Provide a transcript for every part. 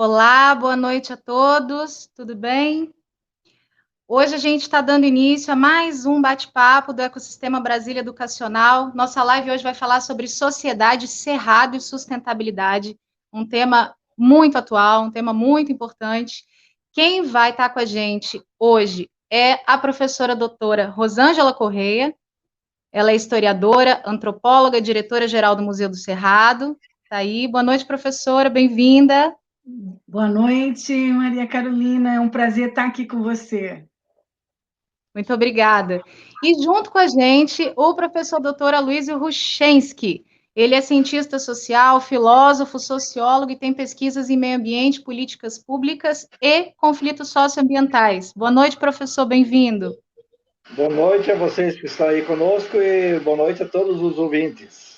Olá, boa noite a todos, tudo bem? Hoje a gente está dando início a mais um bate-papo do Ecossistema Brasília Educacional. Nossa live hoje vai falar sobre sociedade, cerrado e sustentabilidade, um tema muito atual, um tema muito importante. Quem vai estar com a gente hoje é a professora doutora Rosângela Correia. Ela é historiadora, antropóloga, diretora-geral do Museu do Cerrado. Está aí. Boa noite, professora, bem-vinda. Boa noite, Maria Carolina. É um prazer estar aqui com você. Muito obrigada. E junto com a gente, o professor doutor Aloysio Ruchensky. Ele é cientista social, filósofo, sociólogo e tem pesquisas em meio ambiente, políticas públicas e conflitos socioambientais. Boa noite, professor, bem-vindo. Boa noite a vocês que estão aí conosco e boa noite a todos os ouvintes.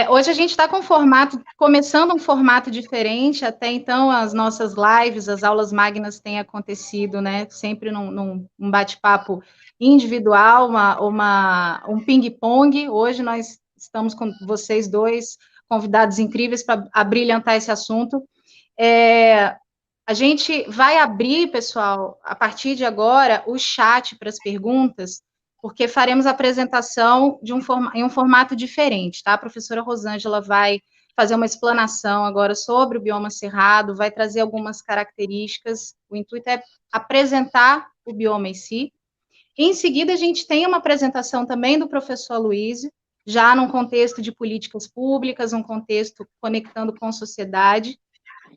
Hoje a gente está começando um formato diferente. Até então, as nossas lives, as aulas magnas têm acontecido, né? Sempre num bate-papo individual, um ping-pong. Hoje nós estamos com vocês dois, convidados incríveis, para abrilhantar esse assunto. A gente vai abrir, pessoal, a partir de agora, o chat para as perguntas, porque faremos a apresentação em um formato diferente, tá? A professora Rosângela vai fazer uma explanação agora sobre o bioma cerrado, vai trazer algumas características. O intuito é apresentar o bioma em si. Em seguida, a gente tem uma apresentação também do professor Aloysio, já num contexto de políticas públicas, um contexto conectando com a sociedade.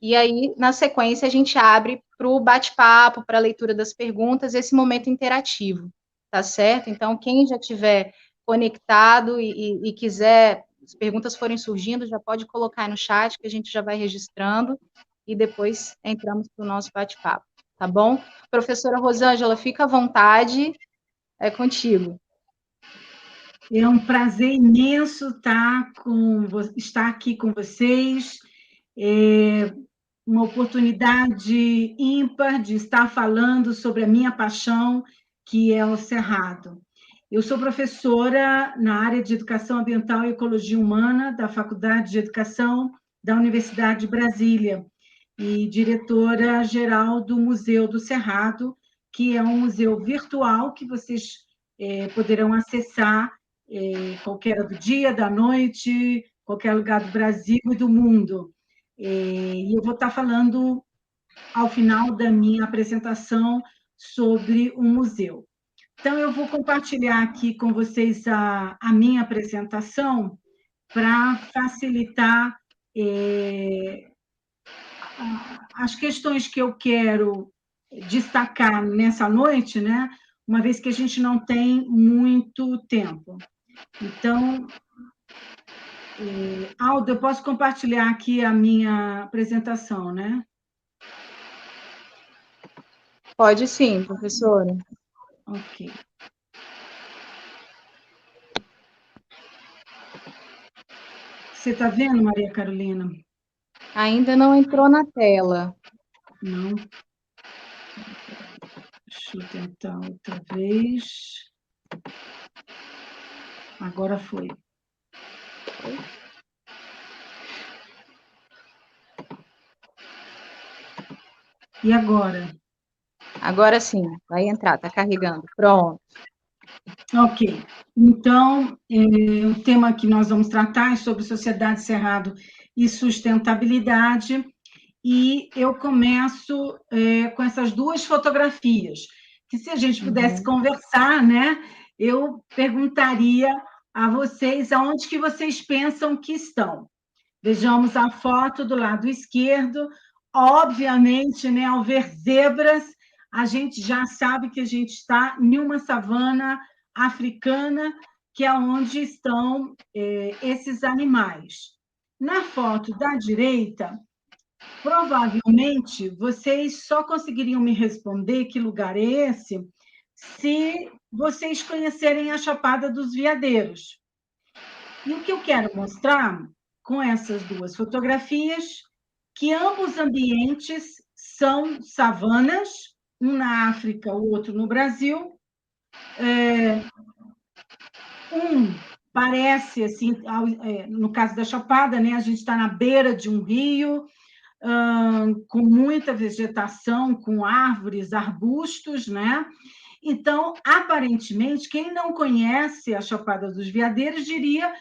E aí, na sequência, a gente abre para o bate-papo, para a leitura das perguntas, esse momento interativo, tá certo? Então, quem já tiver conectado e quiser, as perguntas forem surgindo, já pode colocar aí no chat, que a gente já vai registrando, e depois entramos para o nosso bate-papo, tá bom? Professora Rosângela, fica à vontade, é contigo. É um prazer imenso estar aqui com vocês. É uma oportunidade ímpar de estar falando sobre a minha paixão, que é o Cerrado. Eu sou professora na área de Educação Ambiental e Ecologia Humana da Faculdade de Educação da Universidade de Brasília e diretora-geral do Museu do Cerrado, que é um museu virtual que vocês poderão acessar qualquer hora do dia, da noite, qualquer lugar do Brasil e do mundo. E eu vou estar falando, ao final da minha apresentação, sobre o museu. Então, eu vou compartilhar aqui com vocês a minha apresentação para facilitar as questões que eu quero destacar nessa noite, né? Uma vez que a gente não tem muito tempo. Então, Aldo, eu posso compartilhar aqui a minha apresentação, né? Pode sim, professora. Ok. Você está vendo, Maria Carolina? Ainda não entrou na tela. Não. Deixa eu tentar outra vez. Agora foi. E agora? Agora sim, vai entrar, está carregando. Pronto. Ok. Então, o tema que nós vamos tratar é sobre sociedade, cerrado e sustentabilidade. E eu começo com essas duas fotografias, que se a gente pudesse conversar, né, eu perguntaria a vocês aonde que vocês pensam que estão. Vejamos a foto do lado esquerdo. Obviamente, né, ao ver zebras, a gente já sabe que a gente está em uma savana africana, que é onde estão esses animais. Na foto da direita, provavelmente vocês só conseguiriam me responder que lugar é esse se vocês conhecerem a Chapada dos Veadeiros. E o que eu quero mostrar com essas duas fotografias, que ambos ambientes são savanas, um na África, o outro no Brasil. Um parece, assim, no caso da Chapada, né, a gente está na beira de um rio, com muita vegetação, com árvores, arbustos, né? Então, aparentemente, quem não conhece a Chapada dos Veadeiros diria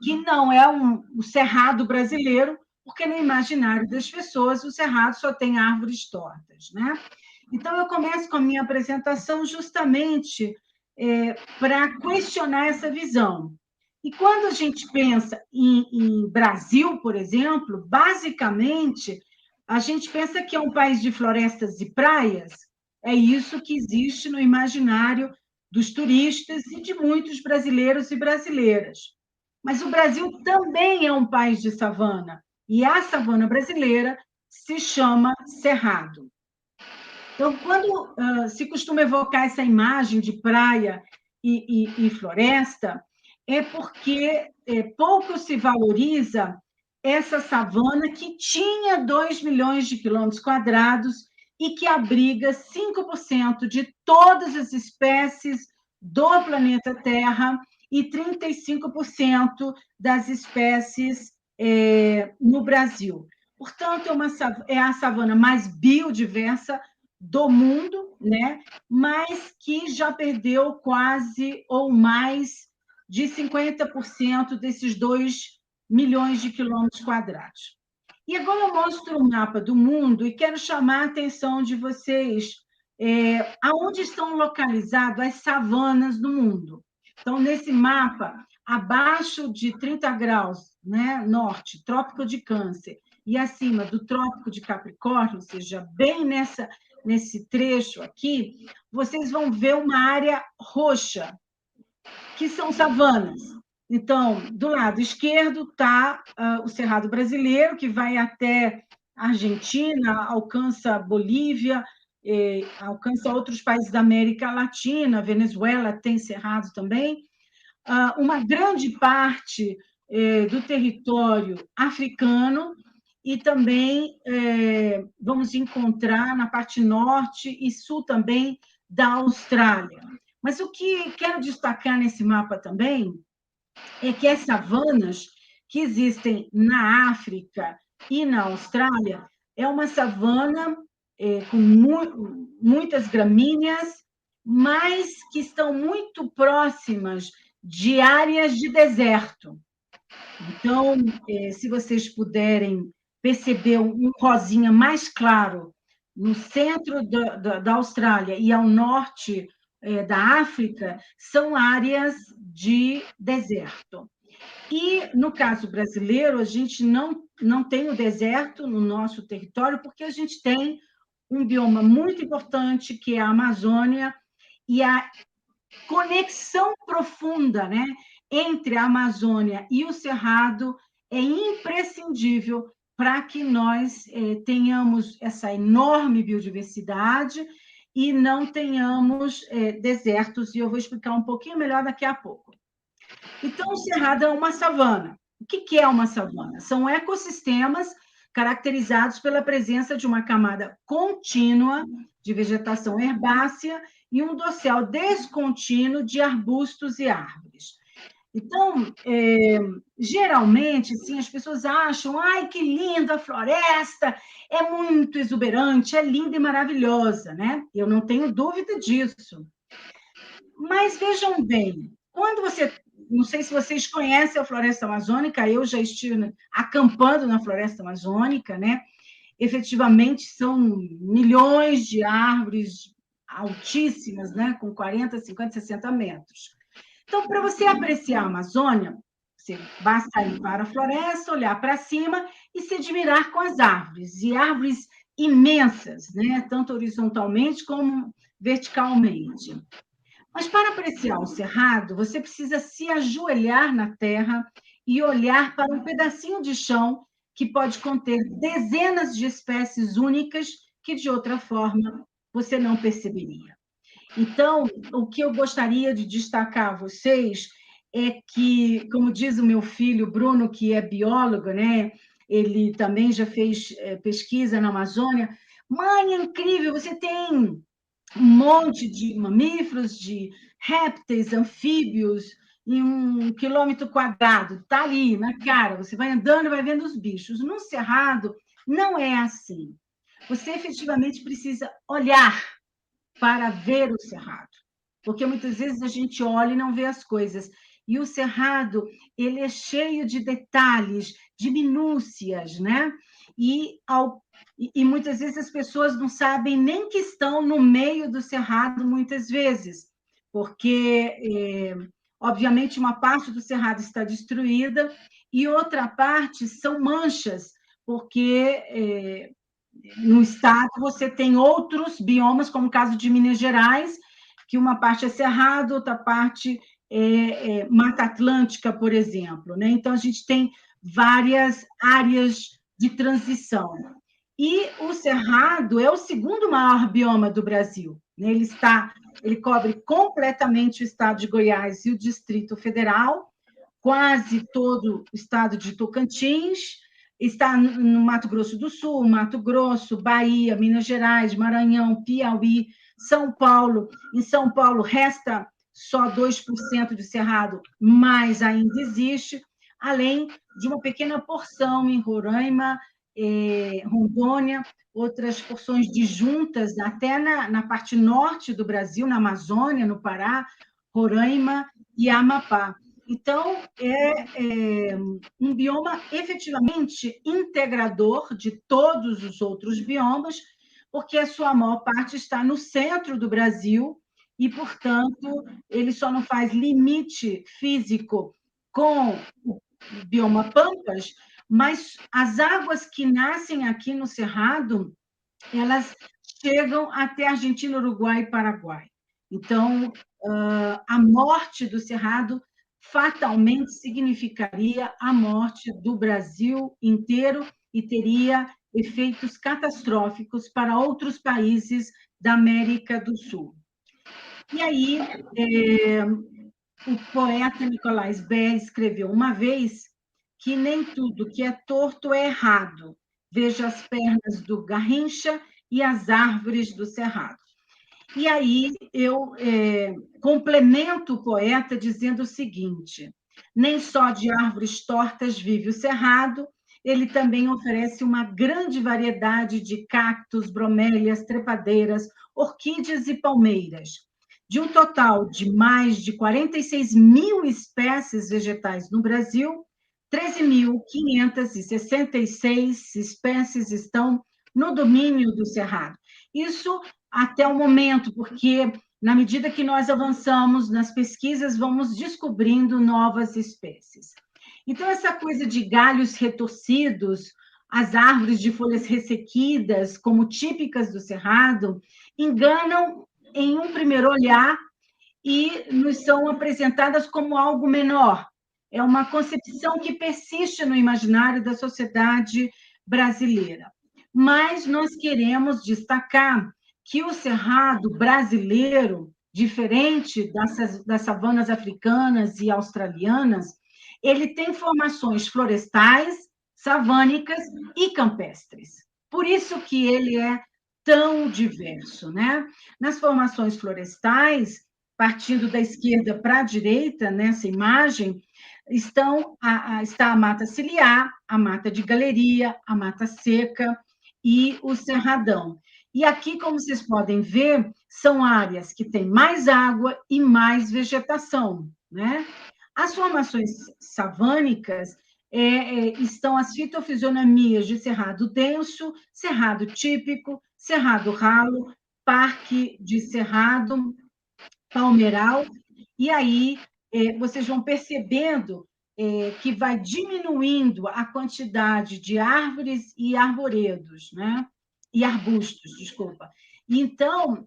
que não é o Cerrado brasileiro, porque no imaginário das pessoas o Cerrado só tem árvores tortas, né? Então, eu começo com a minha apresentação justamente para questionar essa visão. E quando a gente pensa em Brasil, por exemplo, basicamente, a gente pensa que é um país de florestas e praias, é isso que existe no imaginário dos turistas e de muitos brasileiros e brasileiras. Mas o Brasil também é um país de savana, e a savana brasileira se chama Cerrado. Então, quando se costuma evocar essa imagem de praia e floresta, é porque pouco se valoriza essa savana que tinha 2 milhões de quilômetros quadrados e que abriga 5% de todas as espécies do planeta Terra e 35% das espécies no Brasil. Portanto, é a savana mais biodiversa do mundo, né? Mas que já perdeu quase ou mais de 50% desses 2 milhões de quilômetros quadrados. E agora eu mostro o mapa do mundo e quero chamar a atenção de vocês aonde estão localizadas as savanas do mundo. Então, nesse mapa, abaixo de 30 graus, né, norte, Trópico de Câncer, e acima do Trópico de Capricórnio, ou seja, bem nesse trecho aqui, vocês vão ver uma área roxa, que são savanas. Então, do lado esquerdo está o Cerrado brasileiro, que vai até a Argentina, alcança Bolívia, alcança outros países da América Latina, Venezuela tem cerrado também. Uma grande parte do território africano, e também vamos encontrar na parte norte e sul também da Austrália. Mas o que quero destacar nesse mapa também é que as savanas que existem na África e na Austrália é uma savana com muitas gramíneas, mas que estão muito próximas de áreas de deserto. Então, se vocês puderem perceber um rosinha mais claro no centro da Austrália e ao norte da África, são áreas de deserto. E, no caso brasileiro, a gente não tem o deserto no nosso território, porque a gente tem um bioma muito importante, que é a Amazônia, e a conexão profunda, né, entre a Amazônia e o Cerrado é imprescindível para que nós tenhamos essa enorme biodiversidade e não tenhamos desertos, e eu vou explicar um pouquinho melhor daqui a pouco. Então, o Cerrado é uma savana. O que é uma savana? São ecossistemas caracterizados pela presença de uma camada contínua de vegetação herbácea e um dossel descontínuo de arbustos e árvores. Então, geralmente, sim, as pessoas acham, ai, que linda a floresta, é muito exuberante, é linda e maravilhosa, né? Eu não tenho dúvida disso. Mas vejam bem, quando você... Não sei se vocês conhecem a floresta amazônica, eu já estive acampando na floresta amazônica, né? Efetivamente, são milhões de árvores altíssimas, né? Com 40, 50, 60 metros. Então, para você apreciar a Amazônia, você basta ir para a floresta, olhar para cima e se admirar com as árvores, e árvores imensas, né? Tanto horizontalmente como verticalmente. Mas para apreciar o Cerrado, você precisa se ajoelhar na terra e olhar para um pedacinho de chão que pode conter dezenas de espécies únicas que, de outra forma, você não perceberia. Então, o que eu gostaria de destacar a vocês é que, como diz o meu filho Bruno, que é biólogo, né? Ele também já fez pesquisa na Amazônia. Mãe, é incrível, você tem um monte de mamíferos, de répteis, anfíbios, em 1 quilômetro quadrado, está ali, na cara, você vai andando e vai vendo os bichos. No Cerrado, não é assim. Você efetivamente precisa olhar para ver o Cerrado, porque muitas vezes a gente olha e não vê as coisas. E o Cerrado, ele é cheio de detalhes, de minúcias, né? E muitas vezes as pessoas não sabem nem que estão no meio do Cerrado, muitas vezes, porque, obviamente, uma parte do Cerrado está destruída e outra parte são manchas, porque no estado você tem outros biomas, como o caso de Minas Gerais, que uma parte é cerrado, outra parte é Mata Atlântica, por exemplo, né? Então, a gente tem várias áreas de transição. E o Cerrado é o segundo maior bioma do Brasil, né? Ele cobre completamente o estado de Goiás e o Distrito Federal, quase todo o estado de Tocantins, está no Mato Grosso do Sul, Mato Grosso, Bahia, Minas Gerais, Maranhão, Piauí, São Paulo. Em São Paulo resta só 2% de cerrado, mas ainda existe, além de uma pequena porção em Roraima, Rondônia, outras porções disjuntas, até na parte norte do Brasil, na Amazônia, no Pará, Roraima e Amapá. Então, é um bioma efetivamente integrador de todos os outros biomas, porque a sua maior parte está no centro do Brasil e, portanto, ele só não faz limite físico com o bioma Pampas, mas as águas que nascem aqui no Cerrado, elas chegam até Argentina, Uruguai e Paraguai. Então, a morte do Cerrado fatalmente significaria a morte do Brasil inteiro e teria efeitos catastróficos para outros países da América do Sul. E aí, o poeta Nicolás Berr escreveu uma vez que nem tudo que é torto é errado. Veja as pernas do Garrincha e as árvores do Cerrado. E aí eu complemento o poeta dizendo o seguinte: nem só de árvores tortas vive o Cerrado, ele também oferece uma grande variedade de cactos, bromélias, trepadeiras, orquídeas e palmeiras. De um total de mais de 46 mil espécies vegetais no Brasil, 13.566 espécies estão no domínio do Cerrado. Isso até o momento, porque, na medida que nós avançamos nas pesquisas, vamos descobrindo novas espécies. Então, essa coisa de galhos retorcidos, as árvores de folhas ressequidas, como típicas do Cerrado, enganam em um primeiro olhar e nos são apresentadas como algo menor. É uma concepção que persiste no imaginário da sociedade brasileira. Mas nós queremos destacar que o cerrado brasileiro, diferente das savanas africanas e australianas, ele tem formações florestais, savânicas e campestres. Por isso que ele é tão diverso, né? Nas formações florestais, partindo da esquerda para a direita, nessa imagem, está a mata ciliar, a mata de galeria, a mata seca e o cerradão. E aqui, como vocês podem ver, são áreas que têm mais água e mais vegetação, né? As formações savânicas estão as fitofisionomias de cerrado denso, cerrado típico, cerrado ralo, parque de cerrado, palmeiral, e aí vocês vão percebendo que vai diminuindo a quantidade de árvores e arvoredos, né? E arbustos, desculpa. Então,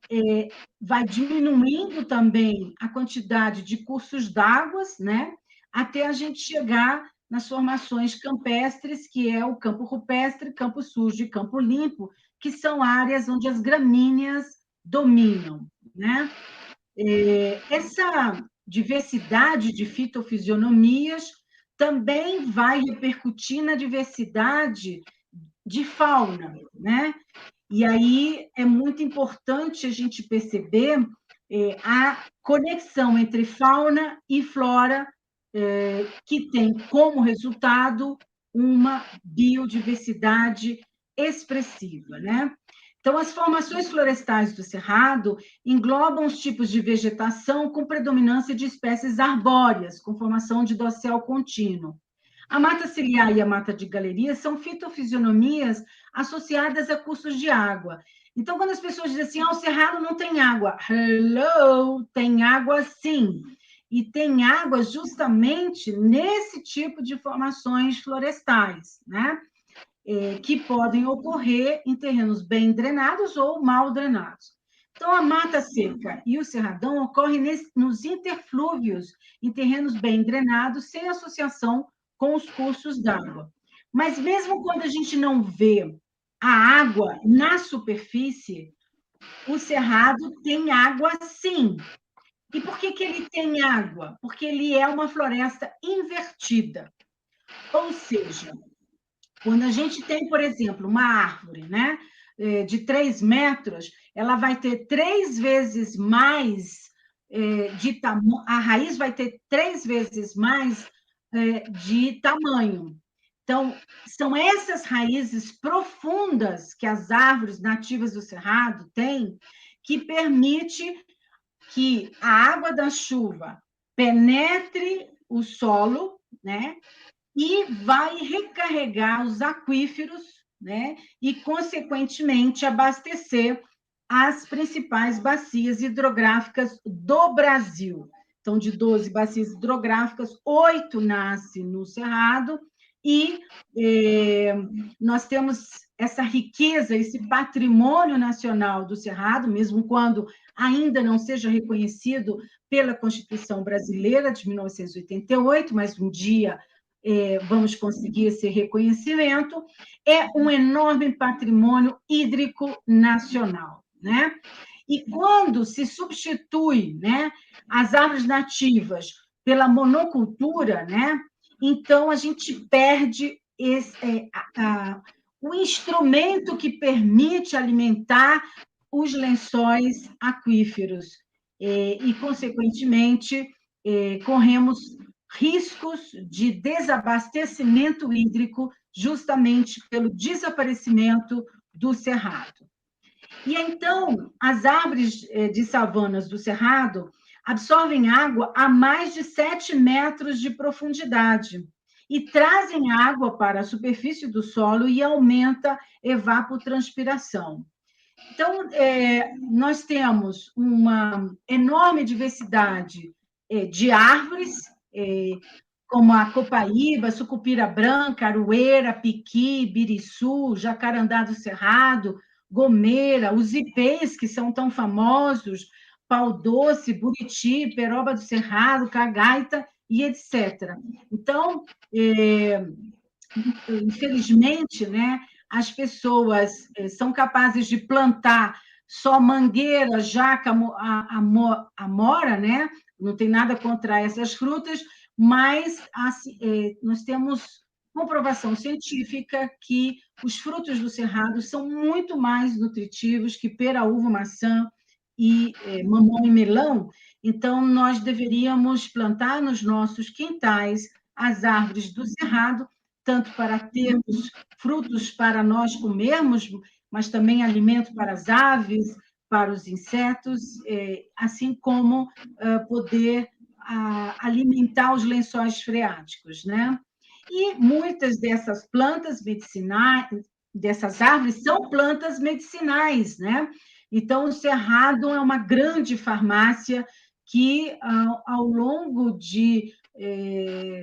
vai diminuindo também a quantidade de cursos d'água, né? Até a gente chegar nas formações campestres, que é o campo rupestre, campo sujo e campo limpo, que são áreas onde as gramíneas dominam, né? Essa diversidade de fitofisionomias também vai repercutir na diversidade de fauna, né? E aí é muito importante a gente perceber a conexão entre fauna e flora, que tem como resultado uma biodiversidade expressiva, né? Então, as formações florestais do Cerrado englobam os tipos de vegetação com predominância de espécies arbóreas, com formação de dossel contínuo. A mata ciliar e a mata de galeria são fitofisionomias associadas a cursos de água. Então, quando as pessoas dizem assim, o Cerrado não tem água. Hello, tem água sim. E tem água justamente nesse tipo de formações florestais, né? Que podem ocorrer em terrenos bem drenados ou mal drenados. Então, a mata seca e o cerradão ocorrem nos interflúvios, em terrenos bem drenados, sem associação com os cursos d'água. Mas mesmo quando a gente não vê a água na superfície, o cerrado tem água sim. E por que ele tem água? Porque ele é uma floresta invertida. Ou seja, quando a gente tem, por exemplo, uma árvore, né, de 3 metros, ela vai ter 3 vezes mais de tamanho, a raiz vai ter 3 vezes mais de tamanho. Então, são essas raízes profundas que as árvores nativas do Cerrado têm, que permite que a água da chuva penetre o solo, né? E vai recarregar os aquíferos, né? E, consequentemente, abastecer as principais bacias hidrográficas do Brasil. Então, de 12 bacias hidrográficas, 8 nascem no Cerrado, e nós temos essa riqueza, esse patrimônio nacional do Cerrado, mesmo quando ainda não seja reconhecido pela Constituição Brasileira de 1988, mas um dia vamos conseguir esse reconhecimento, é um enorme patrimônio hídrico nacional, né? E quando se substitui, né, as árvores nativas pela monocultura, né, então a gente perde o instrumento que permite alimentar os lençóis aquíferos e consequentemente, corremos riscos de desabastecimento hídrico justamente pelo desaparecimento do cerrado. E então, as árvores de savanas do cerrado absorvem água a mais de 7 metros de profundidade e trazem água para a superfície do solo e aumenta evapotranspiração. Então, nós temos uma enorme diversidade de árvores, como a copaíba, sucupira branca, aroeira, piqui, biriçu, jacarandá do cerrado, gomeira, os ipês, que são tão famosos, pau-doce, buriti, peroba do cerrado, cagaita e etc. Então, infelizmente, né, as pessoas são capazes de plantar só mangueira, jaca, amora, né? Não tem nada contra essas frutas, mas nós temos comprovação científica que os frutos do cerrado são muito mais nutritivos que pera, uva, maçã e mamão e melão. Então, nós deveríamos plantar nos nossos quintais as árvores do cerrado, tanto para termos frutos para nós comermos, mas também alimento para as aves, para os insetos, assim como poder alimentar os lençóis freáticos, né? E muitas dessas plantas medicinais, dessas árvores, são plantas medicinais, né? Então, o cerrado é uma grande farmácia que, ao longo de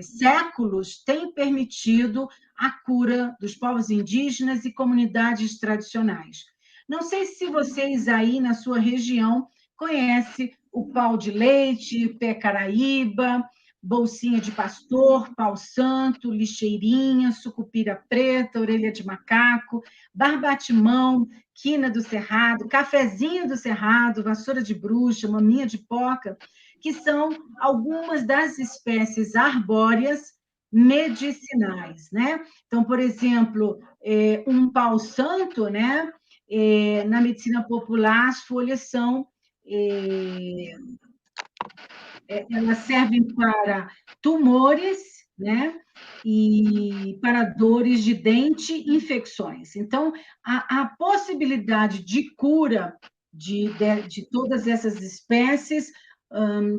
séculos, tem permitido a cura dos povos indígenas e comunidades tradicionais. Não sei se vocês aí na sua região conhecem o pau de leite, pé caraíba, bolsinha de pastor, pau santo, lixeirinha, sucupira preta, orelha de macaco, barbatimão, quina do cerrado, cafezinho do cerrado, vassoura de bruxa, maminha de porca, que são algumas das espécies arbóreas medicinais, né? Então, por exemplo, um pau santo, né? Na medicina popular, as folhas são elas servem para tumores, né? E para dores de dente, infecções. Então, a possibilidade de cura de todas essas espécies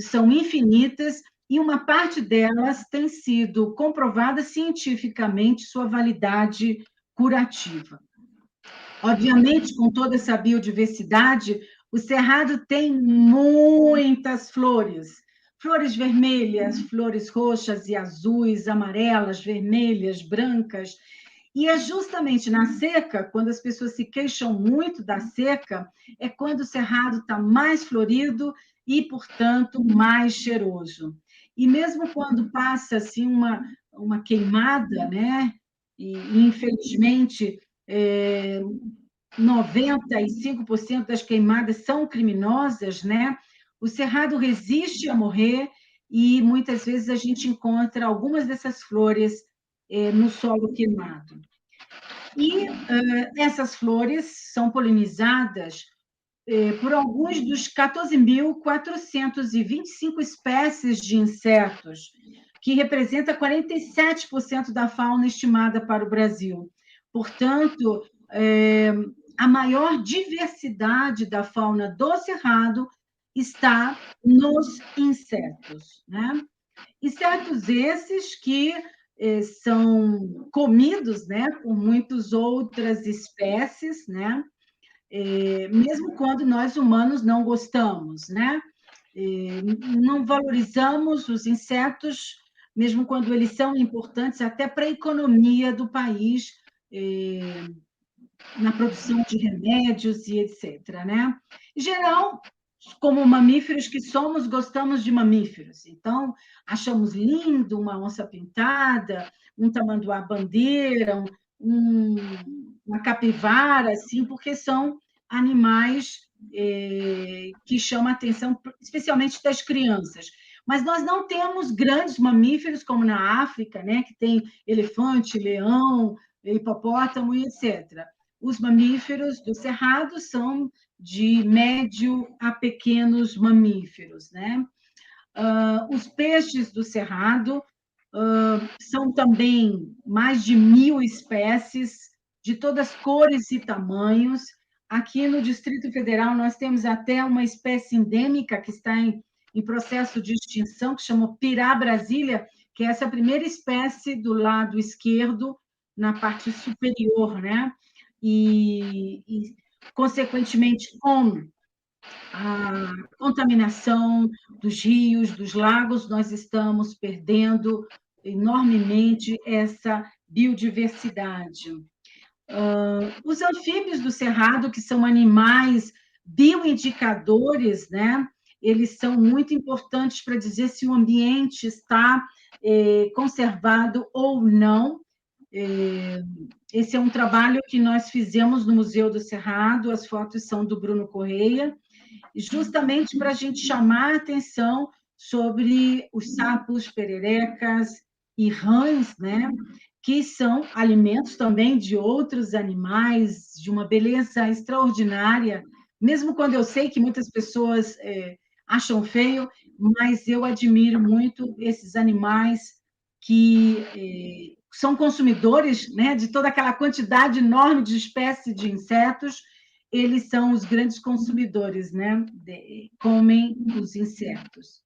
são infinitas, e uma parte delas tem sido comprovada cientificamente sua validade curativa. Obviamente, com toda essa biodiversidade, o Cerrado tem muitas flores. Flores vermelhas, flores roxas e azuis, amarelas, vermelhas, brancas. E é justamente na seca, quando as pessoas se queixam muito da seca, é quando o Cerrado está mais florido e, portanto, mais cheiroso. E mesmo quando passa assim, uma queimada, né? E infelizmente, 95% das queimadas são criminosas, né? O cerrado resiste a morrer e muitas vezes a gente encontra algumas dessas flores no solo queimado. E essas flores são polinizadas por alguns dos 14.425 espécies de insetos, que representa 47% da fauna estimada para o Brasil. Portanto, a maior diversidade da fauna do Cerrado está nos insetos, né? Insetos esses que são comidos, né, por muitas outras espécies, né? Mesmo quando nós humanos não gostamos, né? Não valorizamos os insetos, mesmo quando eles são importantes até para a economia do país, na produção de remédios e etc., né? Em geral, como mamíferos que somos, gostamos de mamíferos. Então, achamos lindo uma onça-pintada, um tamanduá-bandeira, uma capivara, assim, porque são animais que chamam a atenção, especialmente das crianças. Mas nós não temos grandes mamíferos, como na África, né, que tem elefante, leão, hipopótamo e etc. Os mamíferos do Cerrado são de médio a pequenos mamíferos, né? Os peixes do Cerrado são também mais de 1.000 espécies, de todas cores e tamanhos. Aqui no Distrito Federal, nós temos até uma espécie endêmica que está em processo de extinção, que chama pirá brasília, que é essa primeira espécie do lado esquerdo, na parte superior, né? E consequentemente, com a contaminação dos rios, dos lagos, nós estamos perdendo enormemente essa biodiversidade. Os anfíbios do Cerrado, que são animais bioindicadores, né? Eles são muito importantes para dizer se o ambiente está conservado ou não. Esse é um trabalho que nós fizemos no Museu do Cerrado, as fotos são do Bruno Correia, justamente para a gente chamar a atenção sobre os sapos, pererecas e rãs, né? Que são alimentos também de outros animais, de uma beleza extraordinária, mesmo quando eu sei que muitas pessoas acham feio, mas eu admiro muito esses animais que são consumidores, né, de toda aquela quantidade enorme de espécies de insetos. Eles são os grandes consumidores, né? Comem os insetos.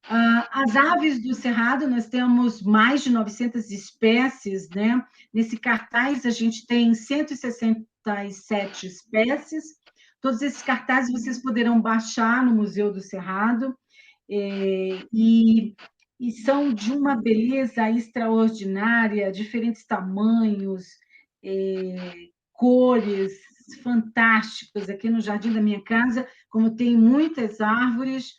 As aves do Cerrado, nós temos mais de 900 espécies, né? Nesse cartaz, a gente tem 167 espécies. Todos esses cartazes vocês poderão baixar no Museu do Cerrado, e são de uma beleza extraordinária, diferentes tamanhos, cores fantásticas. Aqui no jardim da minha casa, como tem muitas árvores,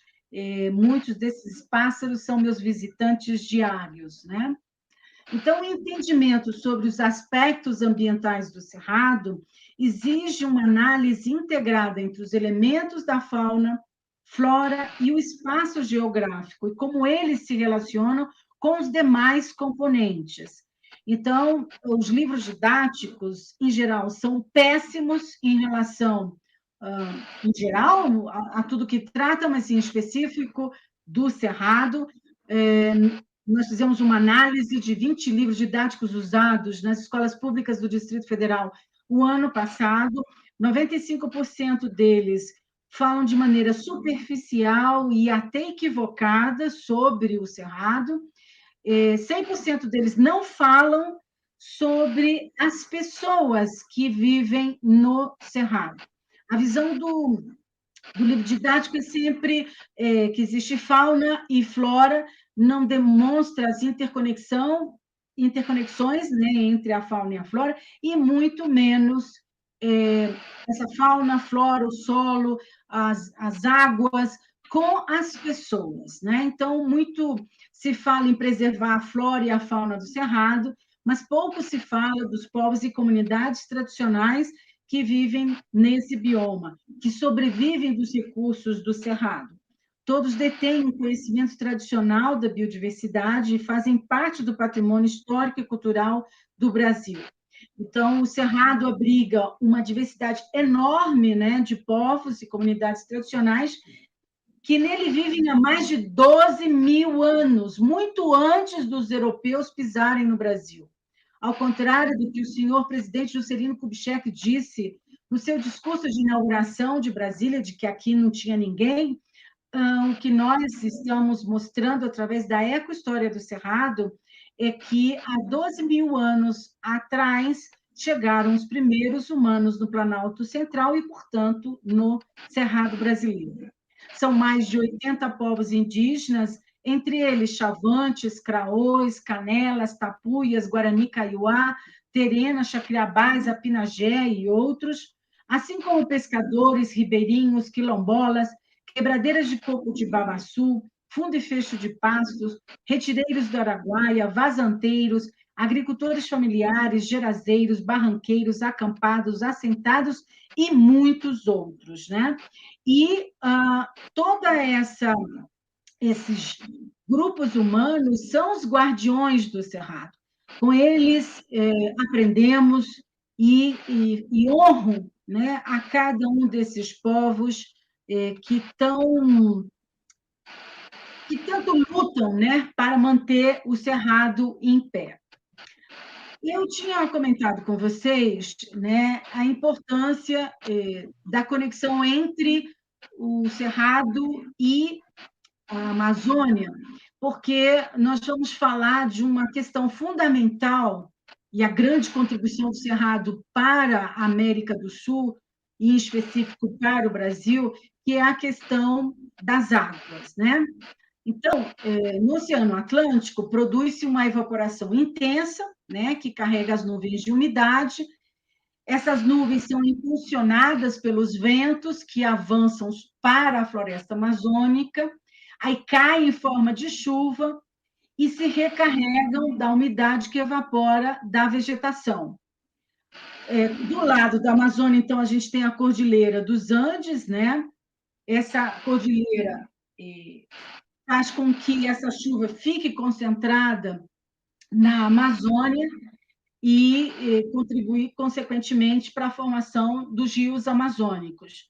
muitos desses pássaros são meus visitantes diários, né? Então, o entendimento sobre os aspectos ambientais do Cerrado exige uma análise integrada entre os elementos da fauna, flora e o espaço geográfico, e como eles se relacionam com os demais componentes. Então, os livros didáticos, em geral, são péssimos em relação em geral, a tudo que trata, mas em específico do Cerrado. Nós fizemos uma análise de 20 livros didáticos usados nas escolas públicas do Distrito Federal o ano passado. 95% deles falam de maneira superficial e até equivocada sobre o Cerrado. 100% deles não falam sobre as pessoas que vivem no Cerrado. A visão do livro didático é sempre que existe fauna e flora, não demonstra as interconexões, né, entre a fauna e a flora, e muito menos essa fauna, a flora, o solo, as águas, com as pessoas, né? Então, muito se fala em preservar a flora e a fauna do Cerrado, mas pouco se fala dos povos e comunidades tradicionais que vivem nesse bioma, que sobrevivem dos recursos do Cerrado. Todos detêm um conhecimento tradicional da biodiversidade e fazem parte do patrimônio histórico e cultural do Brasil. Então, o Cerrado abriga uma diversidade enorme, né, de povos e comunidades tradicionais que nele vivem há mais de 12 mil anos, muito antes dos europeus pisarem no Brasil. Ao contrário do que o senhor presidente Juscelino Kubitschek disse no seu discurso de inauguração de Brasília, de que aqui não tinha ninguém, o que nós estamos mostrando através da ecohistória do Cerrado é que há 12 mil anos atrás chegaram os primeiros humanos no Planalto Central e, portanto, no Cerrado brasileiro. São mais de 80 povos indígenas, entre eles Chavantes, Craôs, Canelas, Tapuias, Guarani Kaiowá, Terena, Chacriabás, Apinagé e outros, assim como pescadores, ribeirinhos, quilombolas, quebradeiras de coco de Babaçu, fundo e fecho de pastos, retireiros do Araguaia, vazanteiros, agricultores familiares, gerazeiros, barranqueiros, acampados, assentados e muitos outros, né? E toda esses grupos humanos são os guardiões do Cerrado. Com eles aprendemos e honro, né, a cada um desses povos que tanto lutam, né, para manter o Cerrado em pé. Eu tinha comentado com vocês, né, a importância da conexão entre o Cerrado e a Amazônia, porque nós vamos falar de uma questão fundamental e a grande contribuição do Cerrado para a América do Sul, e em específico para o Brasil, que é a questão das águas, né? Então, no Oceano Atlântico, produz-se uma evaporação intensa, né, que carrega as nuvens de umidade. Essas nuvens são impulsionadas pelos ventos que avançam para a floresta amazônica, aí caem em forma de chuva e se recarregam da umidade que evapora da vegetação. Do lado da Amazônia, então, a gente tem a Cordilheira dos Andes, né? Essa cordilheira faz com que essa chuva fique concentrada na Amazônia e contribui, consequentemente, para a formação dos rios amazônicos.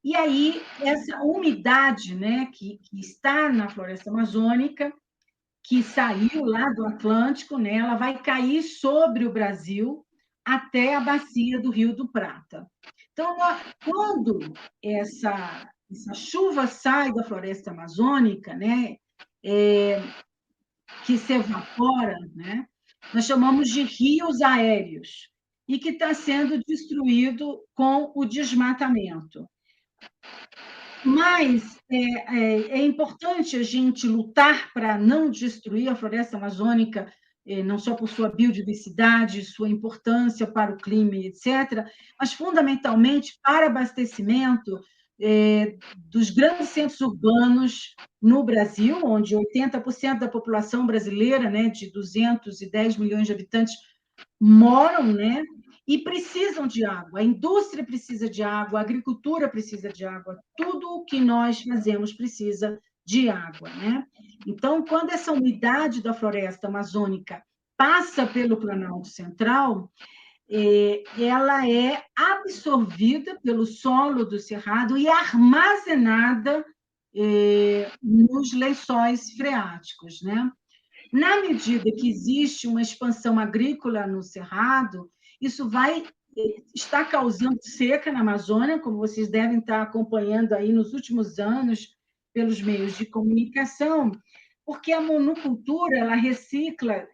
E aí, essa umidade, né, que está na floresta amazônica, que saiu lá do Atlântico, né, ela vai cair sobre o Brasil até a bacia do Rio do Prata. Então, quando essa chuva sai da floresta amazônica, né, que se evapora, né, nós chamamos de rios aéreos, e que está sendo destruído com o desmatamento. Mas é importante a gente lutar para não destruir a floresta amazônica, não só por sua biodiversidade, sua importância para o clima, etc., mas, fundamentalmente, para abastecimento dos grandes centros urbanos no Brasil, onde 80% da população brasileira, né, de 210 milhões de habitantes, moram, né, e precisam de água. A indústria precisa de água, a agricultura precisa de água, tudo o que nós fazemos precisa de água, né? Então, quando essa umidade da floresta amazônica passa pelo Planalto Central, ela é absorvida pelo solo do cerrado e armazenada nos lençóis freáticos, né? Na medida que existe uma expansão agrícola no cerrado, isso vai estar causando seca na Amazônia, como vocês devem estar acompanhando aí nos últimos anos pelos meios de comunicação, porque a monocultura ela recicla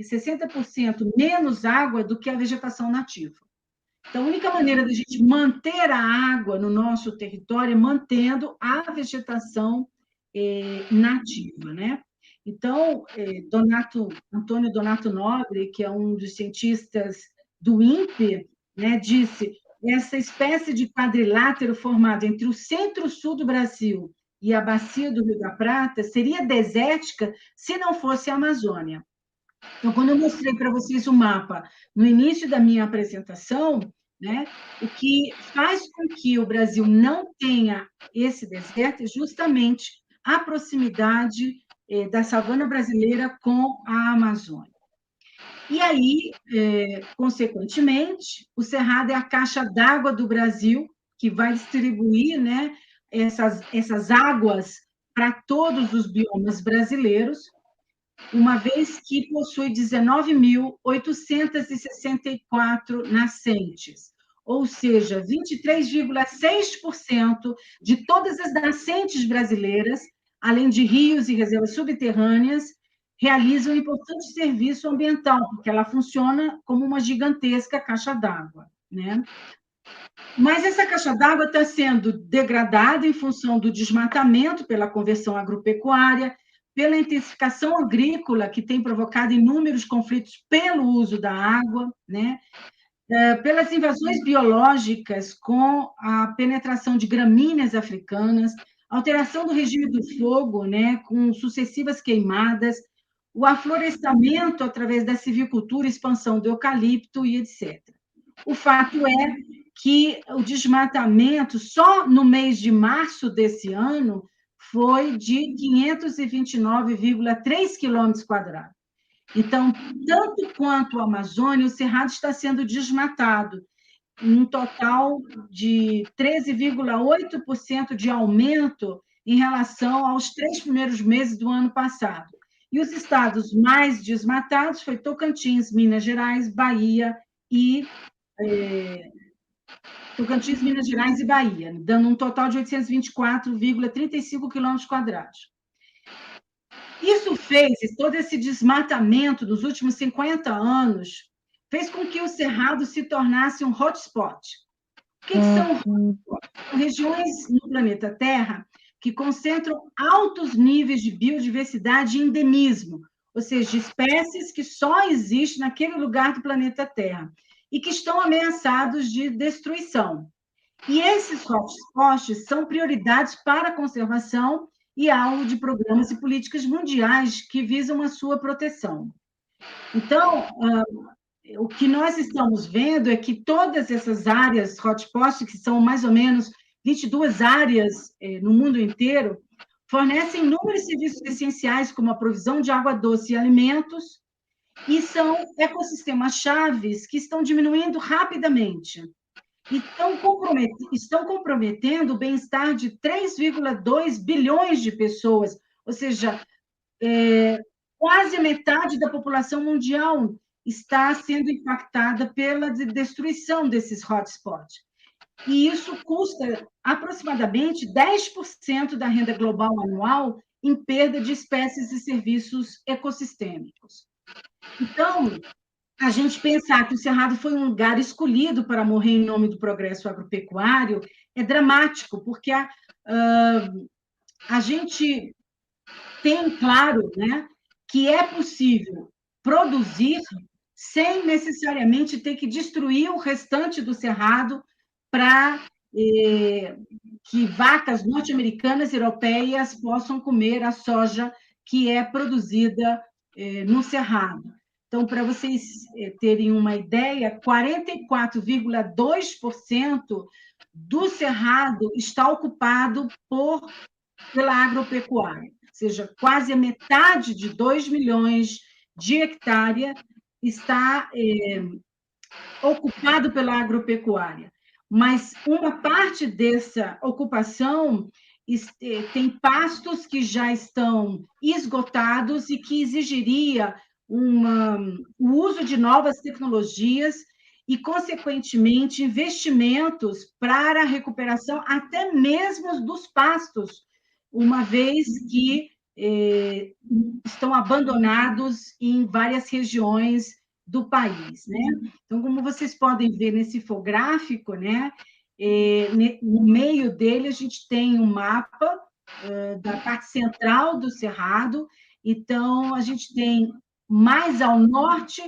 60% menos água do que a vegetação nativa. Então, a única maneira da gente manter a água no nosso território é mantendo a vegetação nativa, né? Então, Antônio Donato Nobre, que é um dos cientistas do INPE, né, disse: essa espécie de quadrilátero formado entre o centro-sul do Brasil e a bacia do Rio da Prata seria desértica se não fosse a Amazônia. Então, quando eu mostrei para vocês o mapa no início da minha apresentação, né, o que faz com que o Brasil não tenha esse deserto é justamente a proximidade da savana brasileira com a Amazônia. E aí, consequentemente, o Cerrado é a caixa d'água do Brasil, que vai distribuir, né, essas águas para todos os biomas brasileiros, uma vez que possui 19.864 nascentes, ou seja, 23,6% de todas as nascentes brasileiras, além de rios e reservas subterrâneas, realizam um importante serviço ambiental, porque ela funciona como uma gigantesca caixa d'água, né? Mas essa caixa d'água está sendo degradada em função do desmatamento pela conversão agropecuária, pela intensificação agrícola, que tem provocado inúmeros conflitos pelo uso da água, né? Pelas invasões biológicas com a penetração de gramíneas africanas, alteração do regime do fogo, né, com sucessivas queimadas, o aflorestamento através da silvicultura, expansão do eucalipto e etc. O fato é que o desmatamento, só no mês de março desse ano, foi de 529,3 quilômetros quadrados. Então, tanto quanto a Amazônia, o Cerrado está sendo desmatado, um total de 13,8% de aumento em relação aos 3 primeiros meses do ano passado. E os estados mais desmatados foi Tocantins, Minas Gerais, Bahia e Tocantins, Minas Gerais e Bahia, dando um total de 824,35 quilômetros quadrados. Isso fez, todo esse desmatamento dos últimos 50 anos, fez com que o Cerrado se tornasse um hotspot. O que são hotspots? São regiões no planeta Terra que concentram altos níveis de biodiversidade e endemismo, ou seja, espécies que só existem naquele lugar do planeta Terra e que estão ameaçados de destruição. E esses hotspots são prioridades para a conservação e alvo de programas e políticas mundiais que visam a sua proteção. Então, o que nós estamos vendo é que todas essas áreas hotspots, que são mais ou menos 22 áreas no mundo inteiro, fornecem inúmeros serviços essenciais, como a provisão de água doce e alimentos, e são ecossistemas chaves que estão diminuindo rapidamente. E estão comprometendo o bem-estar de 3,2 bilhões de pessoas, ou seja, quase a metade da população mundial está sendo impactada pela destruição desses hotspots. E isso custa aproximadamente 10% da renda global anual em perda de espécies e serviços ecossistêmicos. Então, a gente pensar que o Cerrado foi um lugar escolhido para morrer em nome do progresso agropecuário é dramático, porque a gente tem claro, né, que é possível produzir sem necessariamente ter que destruir o restante do Cerrado para que vacas norte-americanas e europeias possam comer a soja que é produzida no Cerrado. Então, para vocês terem uma ideia, 44,2% do Cerrado está ocupado pela agropecuária, ou seja, quase a metade de 2 milhões de hectares está ocupado pela agropecuária, mas uma parte dessa ocupação tem pastos que já estão esgotados e que exigiria o uso de novas tecnologias e, consequentemente, investimentos para a recuperação até mesmo dos pastos, uma vez que estão abandonados em várias regiões do país, né? Então, como vocês podem ver nesse infográfico, né, no meio dele a gente tem um mapa da parte central do Cerrado. Então, a gente tem mais ao norte,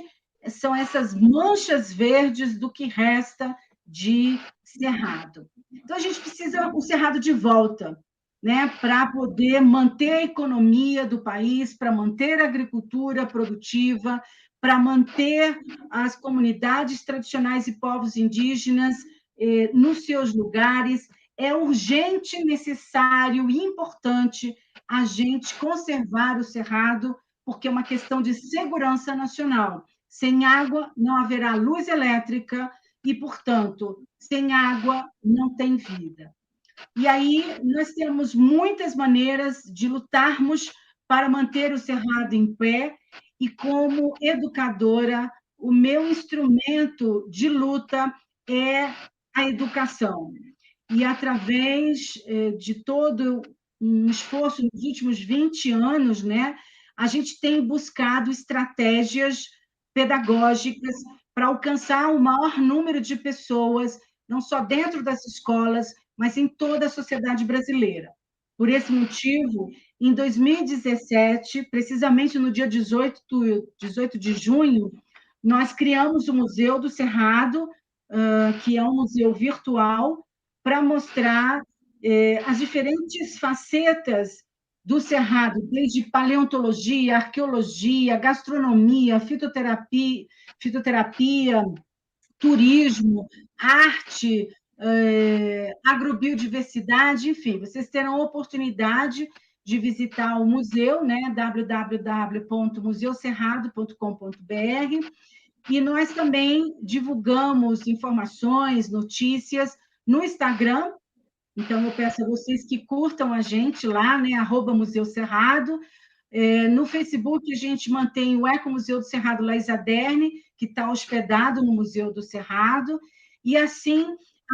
são essas manchas verdes do que resta de Cerrado. Então, a gente precisa o Cerrado de volta, né, para poder manter a economia do país, para manter a agricultura produtiva, para manter as comunidades tradicionais e povos indígenas nos seus lugares. É urgente, necessário e importante a gente conservar o Cerrado, porque é uma questão de segurança nacional. Sem água, não haverá luz elétrica e, portanto, sem água, não tem vida. E aí nós temos muitas maneiras de lutarmos para manter o Cerrado em pé, e como educadora, o meu instrumento de luta é a educação. E através de todo um esforço nos últimos 20 anos, né, a gente tem buscado estratégias pedagógicas para alcançar o maior número de pessoas, não só dentro das escolas, mas em toda a sociedade brasileira. Por esse motivo, em 2017, precisamente no dia 18 de junho, nós criamos o Museu do Cerrado, que é um museu virtual, para mostrar as diferentes facetas do Cerrado, desde paleontologia, arqueologia, gastronomia, fitoterapia, turismo, arte, agrobiodiversidade, enfim, vocês terão a oportunidade de visitar o museu, né, www.museucerrado.com.br, e nós também divulgamos informações, notícias no Instagram. Então, eu peço a vocês que curtam a gente lá, né, @Museu Cerrado. No Facebook, a gente mantém o Ecomuseu do Cerrado La Isaderne, que está hospedado no Museu do Cerrado, e assim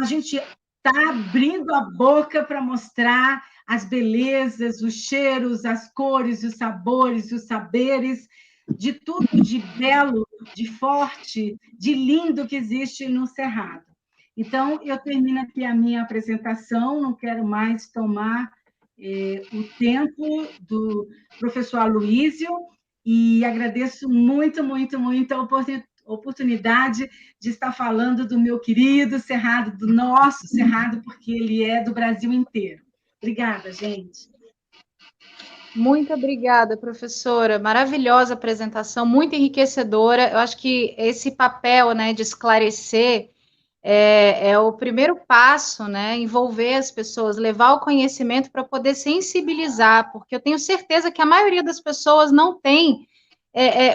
a gente está abrindo a boca para mostrar as belezas, os cheiros, as cores, os sabores, os saberes, de tudo de belo, de forte, de lindo que existe no Cerrado. Então, eu termino aqui a minha apresentação, não quero mais tomar o tempo do professor Aloísio, e agradeço muito, muito, muito a oportunidade de estar falando do meu querido Cerrado, do nosso Cerrado, porque ele é do Brasil inteiro. Obrigada, gente. Muito obrigada, professora. Maravilhosa apresentação, muito enriquecedora. Eu acho que esse papel, né, de esclarecer é o primeiro passo, né? Envolver as pessoas, levar o conhecimento para poder sensibilizar, porque eu tenho certeza que a maioria das pessoas não tem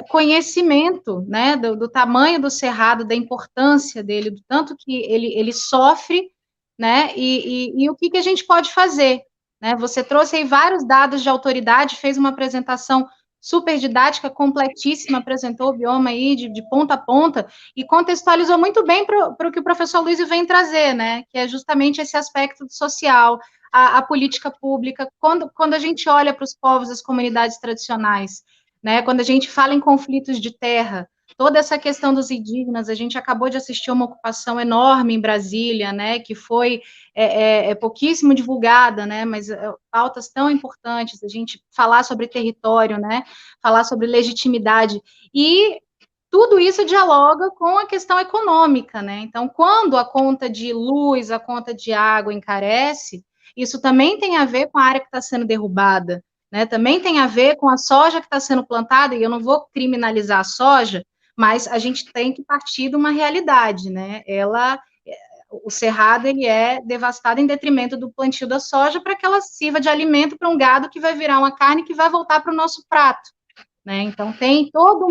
conhecimento, né, do tamanho do Cerrado, da importância dele, do tanto que ele sofre, né? E o que a gente pode fazer, né? Você trouxe aí vários dados de autoridade, fez uma apresentação super didática, completíssima, apresentou o bioma aí de ponta a ponta e contextualizou muito bem para o que o professor Luizio vem trazer, né? Que é justamente esse aspecto social, a política pública. Quando a gente olha para os povos, as comunidades tradicionais, né? Quando a gente fala em conflitos de terra, toda essa questão dos indígenas, a gente acabou de assistir uma ocupação enorme em Brasília, né? Que foi pouquíssimo divulgada, né? Mas pautas tão importantes, a gente falar sobre território, né? Falar sobre legitimidade, e tudo isso dialoga com a questão econômica, né? Então, quando a conta de luz, a conta de água encarece, isso também tem a ver com a área que está sendo derrubada, né? Também tem a ver com a soja que está sendo plantada, e eu não vou criminalizar a soja, mas a gente tem que partir de uma realidade, né? O cerrado ele é devastado em detrimento do plantio da soja para que ela sirva de alimento para um gado que vai virar uma carne que vai voltar para o nosso prato, né? Então, tem todo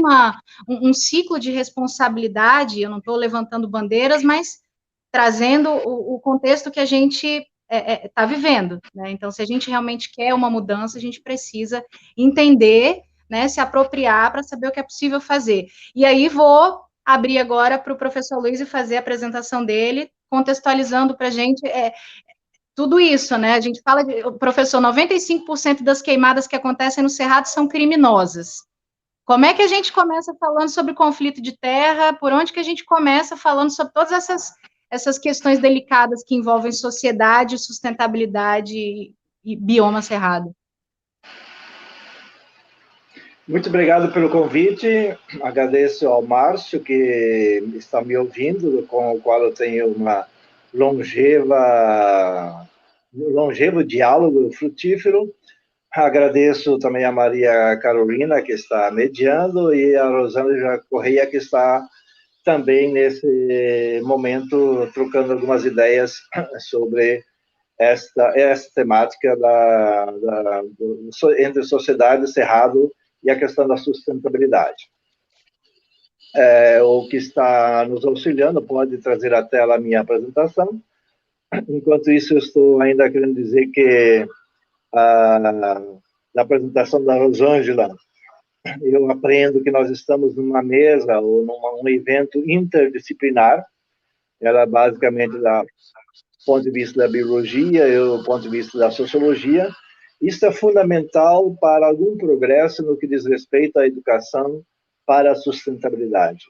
um ciclo de responsabilidade, eu não estou levantando bandeiras, mas trazendo o contexto que a gente está vivendo, né? Então, se a gente realmente quer uma mudança, a gente precisa entender, né, se apropriar para saber o que é possível fazer. E aí vou abrir agora para o professor Luiz e fazer a apresentação dele, contextualizando para a gente tudo isso, né? A gente fala, professor, 95% das queimadas que acontecem no Cerrado são criminosas. Como é que a gente começa falando sobre conflito de terra? Por onde que a gente começa falando sobre todas essas questões delicadas que envolvem sociedade, sustentabilidade e bioma cerrado? Muito obrigado pelo convite. Agradeço ao Márcio, que está me ouvindo, com o qual eu tenho uma longevo diálogo frutífero. Agradeço também a Maria Carolina, que está mediando, e a Rosângela Correia, que está também nesse momento trocando algumas ideias sobre esta temática entre sociedade, cerrado e a questão da sustentabilidade. O que está nos auxiliando pode trazer à tela a minha apresentação. Enquanto isso, eu estou ainda querendo dizer que na apresentação da Rosângela, eu aprendo que nós estamos numa mesa ou num evento interdisciplinar. Ela basicamente do ponto de vista da biologia e do ponto de vista da sociologia. Isso é fundamental para algum progresso no que diz respeito à educação para a sustentabilidade.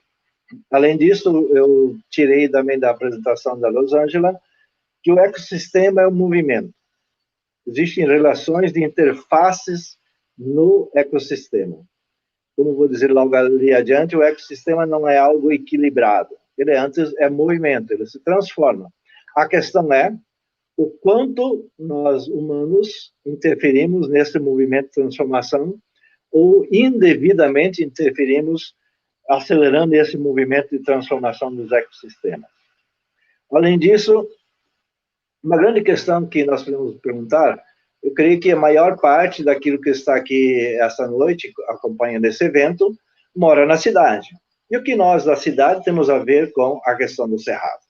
Além disso, eu tirei também da apresentação da Rosângela que o ecossistema é um movimento. Existem relações de interfaces no ecossistema. Como vou dizer logo ali adiante, o ecossistema não é algo equilibrado. Ele antes é movimento, ele se transforma. A questão é o quanto nós, humanos, interferimos nesse movimento de transformação ou indevidamente interferimos, acelerando esse movimento de transformação dos ecossistemas. Além disso, uma grande questão que nós podemos perguntar, eu creio que a maior parte daquilo que está aqui esta noite, acompanhando esse evento, mora na cidade. E o que nós, da cidade, temos a ver com a questão do Cerrado?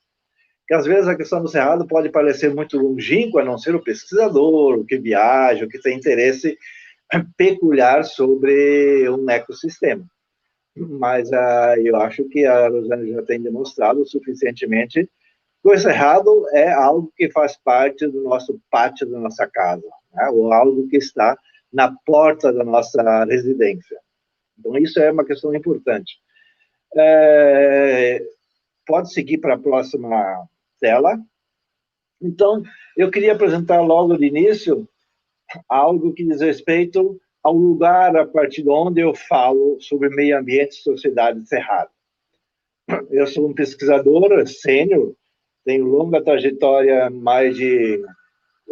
Que às vezes a questão do Cerrado pode parecer muito longínqua, a não ser o pesquisador, o que viaja, o que tem interesse peculiar sobre um ecossistema. Mas eu acho que a Rosângela já tem demonstrado suficientemente que o Cerrado é algo que faz parte do nosso pátio da nossa casa, né? Ou algo que está na porta da nossa residência. Então, isso é uma questão importante. Pode seguir para a próxima tela. Então, eu queria apresentar logo de início algo que diz respeito ao lugar a partir de onde eu falo sobre meio ambiente e sociedade cerrado. Eu sou um pesquisador sênior, tenho longa trajetória,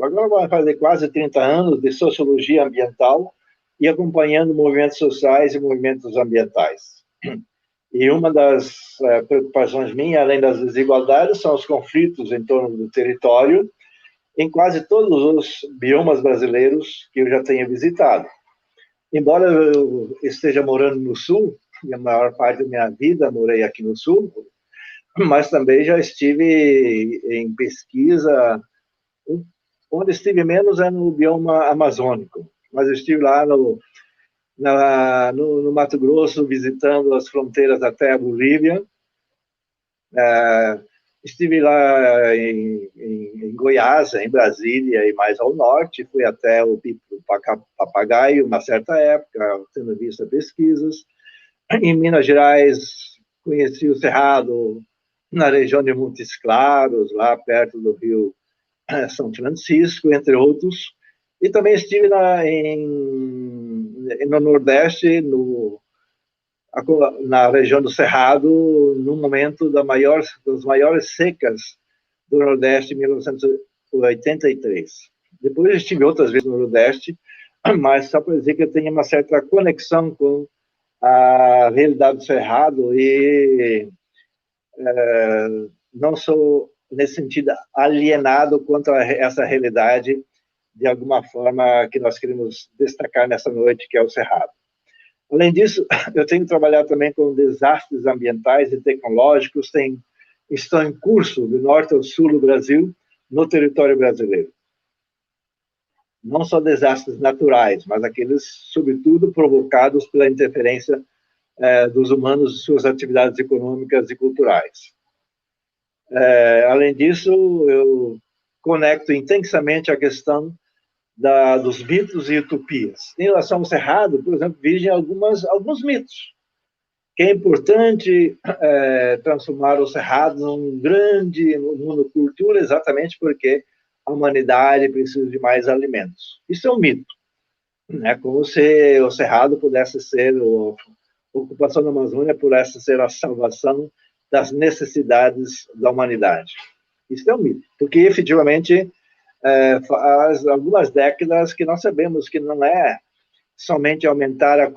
agora vai fazer quase 30 anos de sociologia ambiental e acompanhando movimentos sociais e movimentos ambientais. E uma das preocupações minhas, além das desigualdades, são os conflitos em torno do território, em quase todos os biomas brasileiros que eu já tenha visitado. Embora eu esteja morando no Sul, e a maior parte da minha vida morei aqui no Sul, mas também já estive em pesquisa, onde estive menos é no bioma amazônico, mas eu estive lá no Mato Grosso, visitando as fronteiras até a Bolívia. Estive lá em Goiás, em Brasília e mais ao norte, fui até o Pico do Papagaio, uma certa época, tendo visto pesquisas. Em Minas Gerais, conheci o Cerrado, na região de Montes Claros, lá perto do Rio São Francisco, entre outros. E também estive no Nordeste, na região do Cerrado, no momento das maiores secas do Nordeste, em 1983. Depois estive outras vezes no Nordeste, mas só para dizer que eu tenho uma certa conexão com a realidade do Cerrado e não sou, nesse sentido, alienado quanto a essa realidade, de alguma forma, que nós queremos destacar nessa noite, que é o Cerrado. Além disso, eu tenho trabalhado também com desastres ambientais e tecnológicos, estão em curso do norte ao sul do Brasil, no território brasileiro. Não só desastres naturais, mas aqueles, sobretudo, provocados pela interferência dos humanos e suas atividades econômicas e culturais. Além disso, eu conecto intensamente a questão dos mitos e utopias. Em relação ao Cerrado, por exemplo, vigem alguns mitos, que é importante transformar o Cerrado num grande monocultura, exatamente porque a humanidade precisa de mais alimentos. Isso é um mito. É como se o Cerrado pudesse ser, a ocupação da Amazônia pudesse ser a salvação das necessidades da humanidade. Isso é um mito, porque efetivamente faz algumas décadas que nós sabemos que não é somente aumentar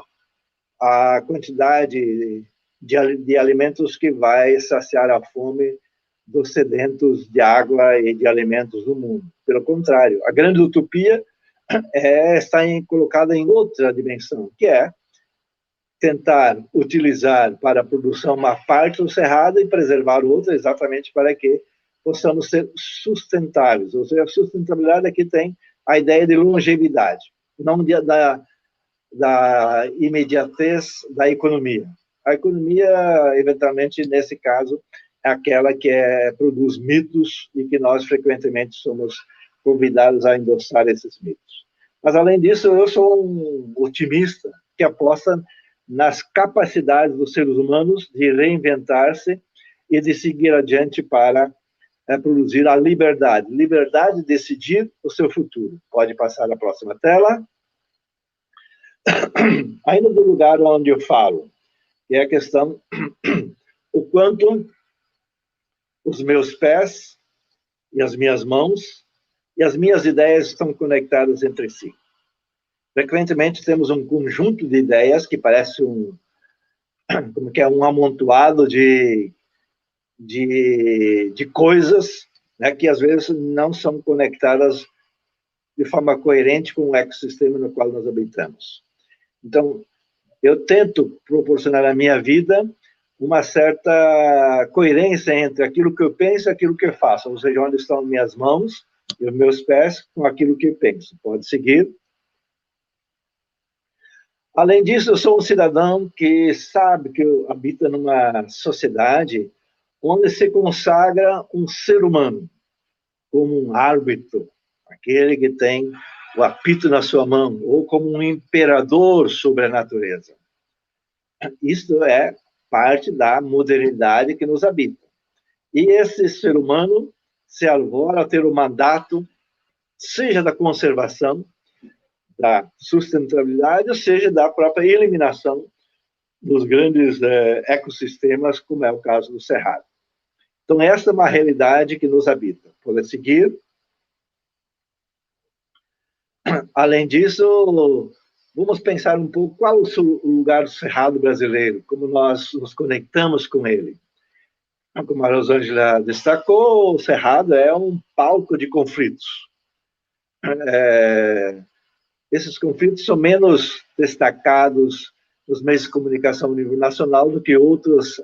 a quantidade de alimentos que vai saciar a fome dos sedentos de água e de alimentos do mundo. Pelo contrário, a grande utopia está colocada em outra dimensão, que é tentar utilizar para a produção uma parte do cerrado e preservar outra, exatamente para que possamos ser sustentáveis. Ou seja, a sustentabilidade aqui tem a ideia de longevidade, não da imediatez da economia. A economia, eventualmente, nesse caso, é aquela que produz mitos e que nós, frequentemente, somos convidados a endossar esses mitos. Mas, além disso, eu sou um otimista que aposta nas capacidades dos seres humanos de reinventar-se e de seguir adiante para produzir a liberdade de decidir o seu futuro. Pode passar a próxima tela. Ainda do lugar onde eu falo, que é a questão o quanto os meus pés e as minhas mãos e as minhas ideias estão conectadas entre si. Frequentemente temos um conjunto de ideias que parece um amontoado de coisas, né, que às vezes não são conectadas de forma coerente com o ecossistema no qual nós habitamos. Então, eu tento proporcionar à minha vida uma certa coerência entre aquilo que eu penso e aquilo que eu faço, ou seja, onde estão minhas mãos e os meus pés com aquilo que eu penso. Pode seguir. Além disso, eu sou um cidadão que sabe que habita numa sociedade onde se consagra um ser humano como um árbitro, aquele que tem o apito na sua mão, ou como um imperador sobre a natureza. Isto é parte da modernidade que nos habita. E esse ser humano se arvora a ter o mandato, seja da conservação, da sustentabilidade, ou seja, da própria eliminação dos grandes ecossistemas, como é o caso do Cerrado. Então, esta é uma realidade que nos habita. Pode seguir. Além disso, vamos pensar um pouco qual é o lugar do Cerrado brasileiro, como nós nos conectamos com ele. Como a Rosângela destacou, o Cerrado é um palco de conflitos. Esses conflitos são menos destacados nos meios de comunicação a nível nacional do que outras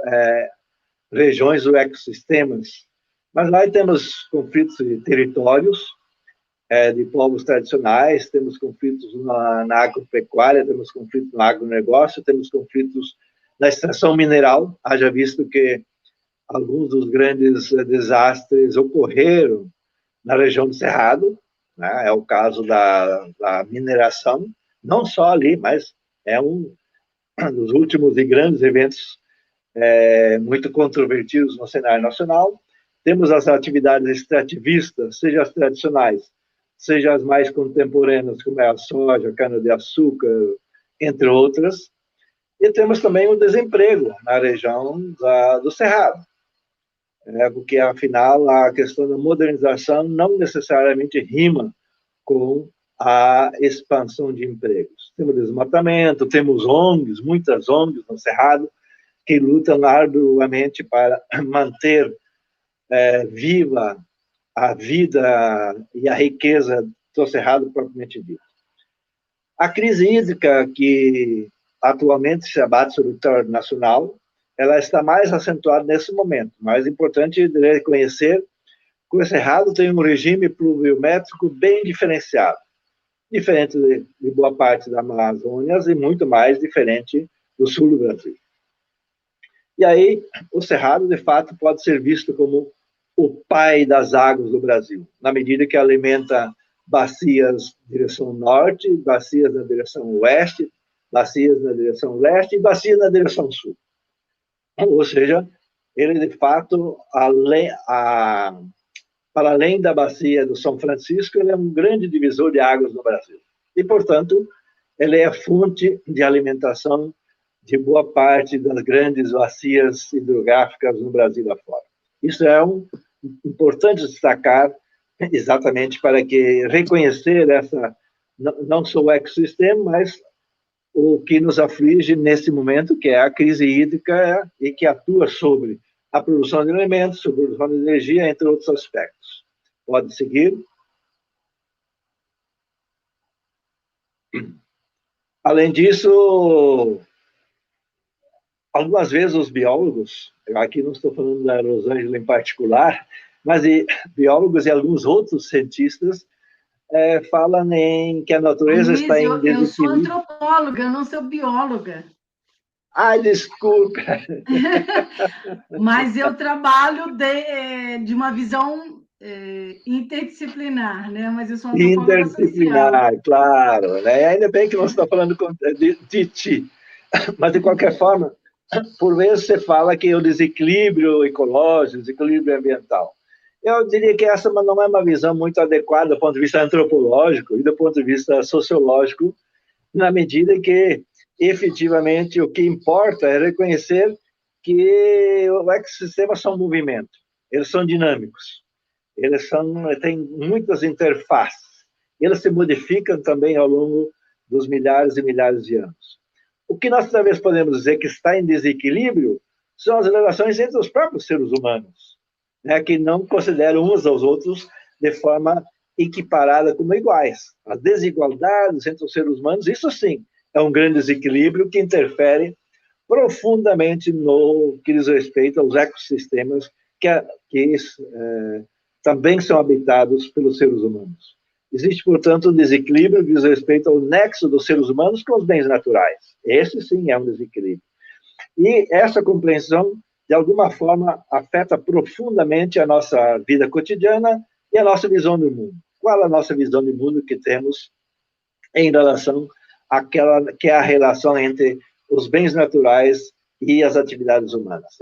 regiões ou ecossistemas. Mas lá temos conflitos de territórios, de povos tradicionais, temos conflitos na agropecuária, temos conflitos no agronegócio, temos conflitos na extração mineral, haja visto que alguns dos grandes desastres ocorreram na região do Cerrado, né? É o caso da mineração, não só ali, mas é um dos últimos e grandes eventos muito controvertidos no cenário nacional. Temos as atividades extrativistas, seja as tradicionais, seja as mais contemporâneas, como é a soja, a cana-de-açúcar, entre outras. E temos também o desemprego na região do Cerrado, porque, afinal, a questão da modernização não necessariamente rima com a expansão de empregos. Temos desmatamento, temos ONGs, muitas ONGs no Cerrado, que lutam arduamente para manter viva a vida e a riqueza do Cerrado propriamente dito. A crise hídrica que atualmente se abate sobre o território nacional, ela está mais acentuada nesse momento. Mais importante é reconhecer que o Cerrado tem um regime pluviométrico bem diferenciado, diferente de boa parte da Amazônia e muito mais diferente do sul do Brasil. E aí, o Cerrado, de fato, pode ser visto como o pai das águas do Brasil, na medida que alimenta bacias na direção norte, bacias na direção oeste, bacias na direção leste e bacias na direção sul. Ou seja, ele, de fato, para além da bacia do São Francisco, ele é um grande divisor de águas no Brasil. E, portanto, ele é fonte de alimentação de boa parte das grandes bacias hidrográficas no Brasil afora. Isso é importante destacar, exatamente para que reconhecer não só o ecossistema, mas o que nos aflige nesse momento, que é a crise hídrica e que atua sobre a produção de alimentos, sobre a produção de energia, entre outros aspectos. Pode seguir. Além disso, algumas vezes os biólogos, aqui não estou falando da Rosângela em particular, mas biólogos e alguns outros cientistas falam que a natureza está em desequilíbrio. Eu sou antropóloga, eu não sou bióloga. Ai, desculpa. Mas eu trabalho de uma visão interdisciplinar, né? Mas eu sou antropóloga interdisciplinar, social. Claro. Né? Ainda bem que não está falando de ti. Mas, de qualquer forma, por vezes você fala que o desequilíbrio ecológico, desequilíbrio ambiental. Eu diria que essa não é uma visão muito adequada do ponto de vista antropológico e do ponto de vista sociológico, na medida que, efetivamente, o que importa é reconhecer que os ecossistemas são movimento, eles são dinâmicos, eles têm muitas interfaces, eles se modificam também ao longo dos milhares e milhares de anos. O que nós talvez podemos dizer que está em desequilíbrio são as relações entre os próprios seres humanos, né, que não consideram uns aos outros de forma equiparada como iguais. As desigualdades entre os seres humanos, isso sim, é um grande desequilíbrio que interfere profundamente no que diz respeito aos ecossistemas que também são habitados pelos seres humanos. Existe, portanto, um desequilíbrio que diz respeito ao nexo dos seres humanos com os bens naturais. Esse sim é um desequilíbrio. E essa compreensão, de alguma forma, afeta profundamente a nossa vida cotidiana e a nossa visão do mundo. Qual a nossa visão de mundo que temos em relação àquela que é a relação entre os bens naturais e as atividades humanas?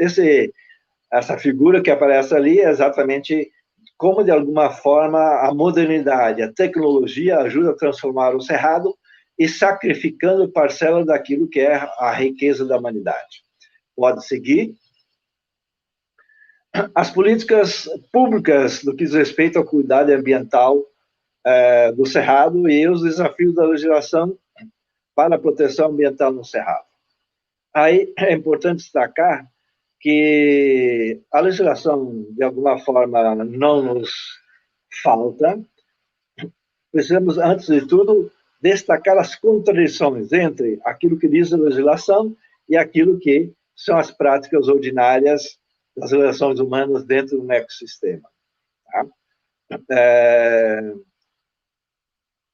Essa figura que aparece ali é exatamente como, de alguma forma, a modernidade, a tecnologia ajuda a transformar o Cerrado e sacrificando parcela daquilo que é a riqueza da humanidade. Pode seguir. As políticas públicas no que diz respeito ao cuidado ambiental do Cerrado e os desafios da legislação para a proteção ambiental no Cerrado. Aí é importante destacar que a legislação, de alguma forma, não nos falta. Precisamos, antes de tudo, destacar as contradições entre aquilo que diz a legislação e aquilo que são as práticas ordinárias das relações humanas dentro do ecossistema. Tá?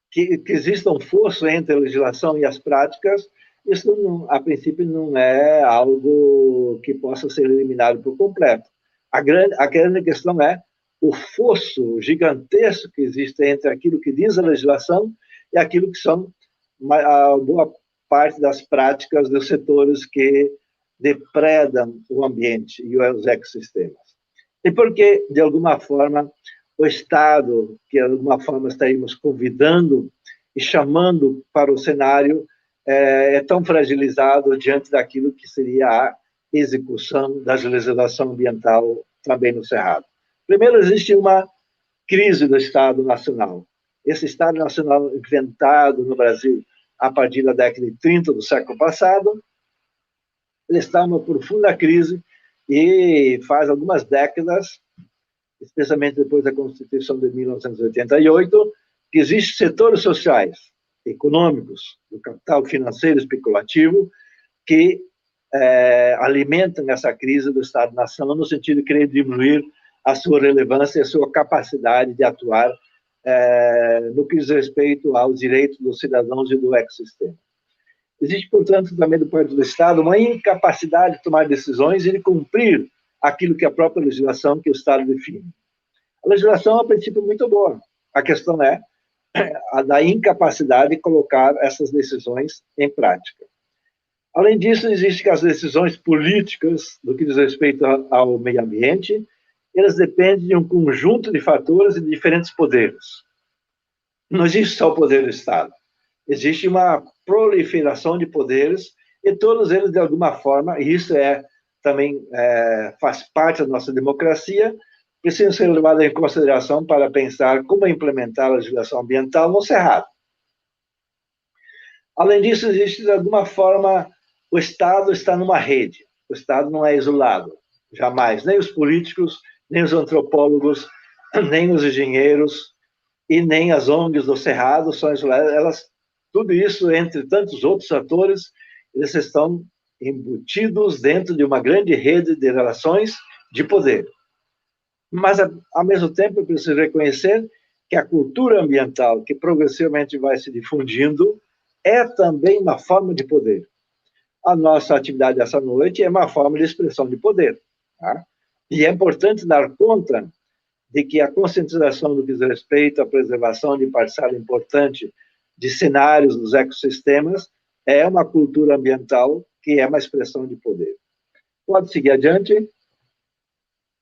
Que exista um fosso entre a legislação e as práticas, isso, a princípio, não é algo que possa ser eliminado por completo. A grande questão é o fosso gigantesco que existe entre aquilo que diz a legislação e aquilo que são a boa parte das práticas dos setores que depredam o ambiente e os ecossistemas. E porque, de alguma forma, o Estado, que de alguma forma estaríamos convidando e chamando para o cenário, é tão fragilizado diante daquilo que seria a execução da legislação ambiental também no Cerrado. Primeiro, existe uma crise do Estado Nacional. Esse Estado Nacional inventado no Brasil a partir da década de 30 do século passado, ele está numa profunda crise e faz algumas décadas, especialmente depois da Constituição de 1988, que existem setores sociais econômicos, do capital financeiro especulativo, que alimentam essa crise do Estado-nação no sentido de querer diminuir a sua relevância e a sua capacidade de atuar no que diz respeito aos direitos dos cidadãos e do ecossistema. Existe, portanto, também do ponto do Estado uma incapacidade de tomar decisões e de cumprir aquilo que a própria legislação que o Estado define. A legislação é um princípio muito boa. A questão é a da incapacidade de colocar essas decisões em prática. Além disso, existem as decisões políticas do que diz respeito ao meio ambiente, elas dependem de um conjunto de fatores e de diferentes poderes. Não existe só o poder do Estado. Existe uma proliferação de poderes e todos eles, de alguma forma, e isso também faz parte da nossa democracia, precisam ser levados em consideração para pensar como implementar a legislação ambiental no Cerrado. Além disso, existe, de alguma forma, o Estado está numa rede. O Estado não é isolado, jamais. Nem os políticos, nem os antropólogos, nem os engenheiros e nem as ONGs do Cerrado são isoladas. Tudo isso, entre tantos outros atores, eles estão embutidos dentro de uma grande rede de relações de poder. Mas, ao mesmo tempo, é preciso reconhecer que a cultura ambiental, que progressivamente vai se difundindo, é também uma forma de poder. A nossa atividade essa noite é uma forma de expressão de poder. Tá? E é importante dar conta de que a conscientização do que diz respeito à preservação de parcela importante de cenários dos ecossistemas é uma cultura ambiental que é uma expressão de poder. Pode seguir adiante.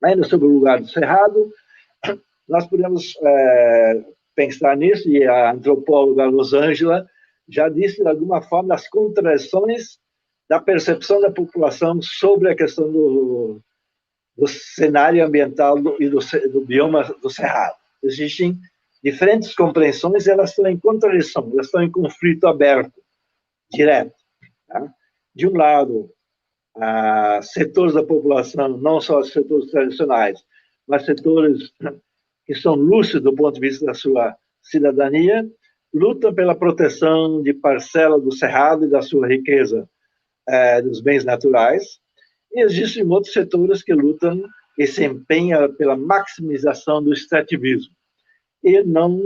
Ainda sobre o lugar do Cerrado, nós podemos pensar nisso, e a antropóloga Rosângela já disse, de alguma forma, as contradições da percepção da população sobre a questão do cenário ambiental e do bioma do Cerrado. Existem diferentes compreensões e elas estão em contradição, elas estão em conflito aberto, direto. Tá? De um lado, setores da população, não só os setores tradicionais, mas setores que são lúcidos do ponto de vista da sua cidadania, lutam pela proteção de parcela do Cerrado e da sua riqueza dos bens naturais, e existem outros setores que lutam e se empenham pela maximização do extrativismo, e não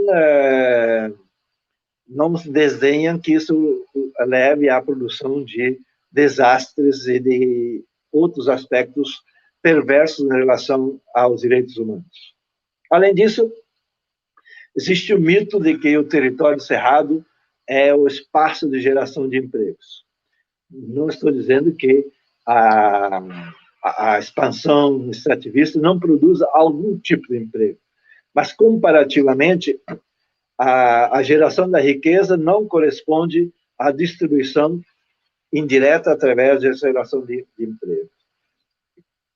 desdenham que isso leve à produção de desastres e de outros aspectos perversos em relação aos direitos humanos. Além disso, existe o mito de que o território cerrado é o espaço de geração de empregos. Não estou dizendo que a expansão extrativista não produza algum tipo de emprego, mas, comparativamente, a geração da riqueza não corresponde à distribuição indireta através da geração de emprego.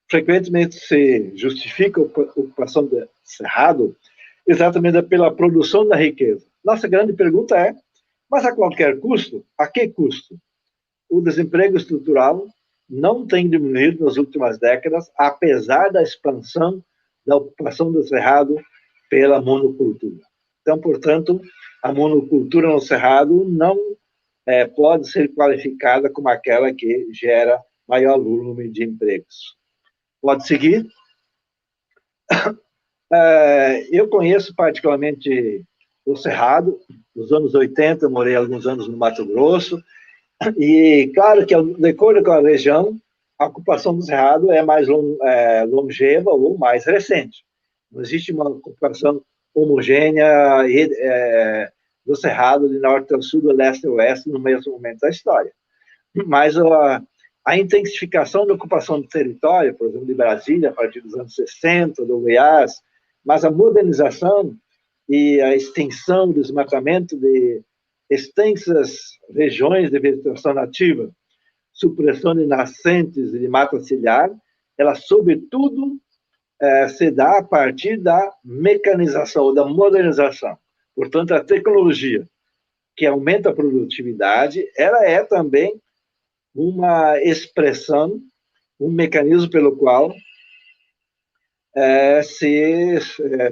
Frequentemente se justifica a ocupação do cerrado exatamente pela produção da riqueza. Nossa grande pergunta é, mas a qualquer custo? A que custo? O desemprego estrutural não tem diminuído nas últimas décadas, apesar da expansão da ocupação do cerrado pela monocultura. Então, portanto, a monocultura no cerrado não pode ser qualificada como aquela que gera maior número de empregos. Pode seguir? Eu conheço particularmente o Cerrado, nos anos 80, eu morei alguns anos no Mato Grosso, e claro que, de acordo com a região, a ocupação do Cerrado é mais longeva ou mais recente. Não existe uma ocupação homogênea do Cerrado de norte ao sul, do leste ao oeste, no mesmo momento da história. Mas a intensificação da ocupação do território, por exemplo, de Brasília, a partir dos anos 60, do Goiás, mas a modernização e a extensão do desmatamento de extensas regiões de vegetação nativa, supressão de nascentes e de mata ciliar, ela, sobretudo, se dá a partir da mecanização, da modernização. Portanto, a tecnologia que aumenta a produtividade, ela é também uma expressão, um mecanismo pelo qual se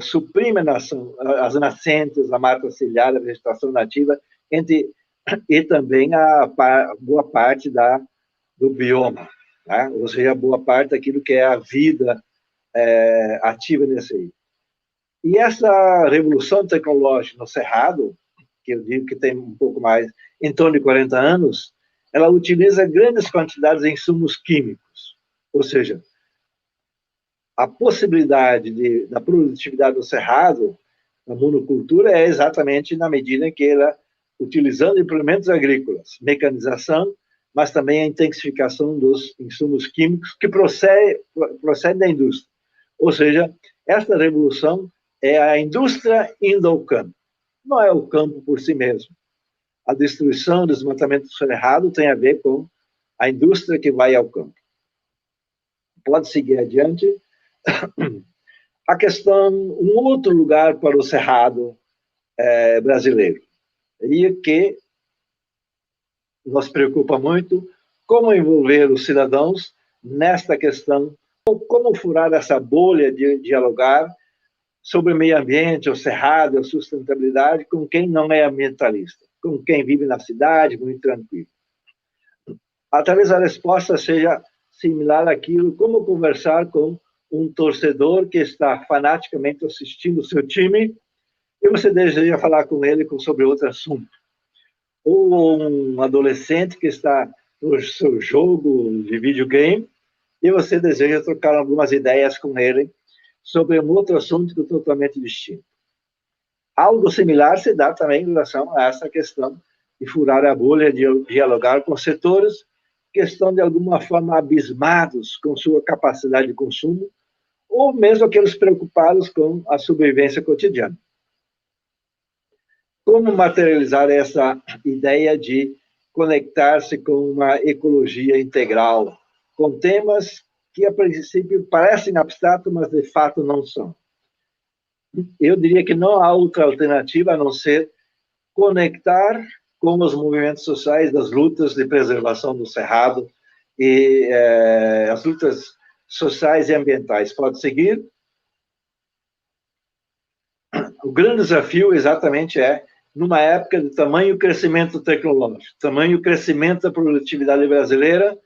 suprime as nascentes, a mata ciliar, a vegetação nativa, e também boa parte do bioma, né? Ou seja, boa parte daquilo que é a vida ativa nesse aí. E essa revolução tecnológica no Cerrado, que eu digo que tem um pouco mais, em torno de 40 anos, ela utiliza grandes quantidades de insumos químicos, ou seja, a possibilidade da produtividade do Cerrado, na monocultura, é exatamente na medida em que ela, utilizando implementos agrícolas, mecanização, mas também a intensificação dos insumos químicos que procedem da indústria. Ou seja, esta revolução é a indústria indo ao campo. Não é o campo por si mesmo. A destruição, o desmatamento do Cerrado tem a ver com a indústria que vai ao campo. Pode seguir adiante. A questão, um outro lugar para o Cerrado brasileiro, e que nos preocupa muito, como envolver os cidadãos nesta questão, como furar essa bolha de dialogar sobre o meio ambiente, o Cerrado, a sustentabilidade, com quem não é ambientalista, com quem vive na cidade, muito tranquilo. Talvez a resposta seja similar àquilo, como conversar com um torcedor que está fanaticamente assistindo o seu time e você deseja falar com ele sobre outro assunto. Ou um adolescente que está no seu jogo de videogame e você deseja trocar algumas ideias com ele sobre um outro assunto totalmente distinto. Algo similar se dá também em relação a essa questão de furar a bolha, de dialogar com setores que estão, de alguma forma, abismados com sua capacidade de consumo, ou mesmo aqueles preocupados com a sobrevivência cotidiana. Como materializar essa ideia de conectar-se com uma ecologia integral, com temas que, a princípio, parecem abstratos, mas, de fato, não são? Eu diria que não há outra alternativa a não ser conectar com os movimentos sociais das lutas de preservação do Cerrado e as lutas sociais e ambientais. Pode seguir? O grande desafio exatamente numa época de tamanho crescimento tecnológico, tamanho crescimento da produtividade brasileira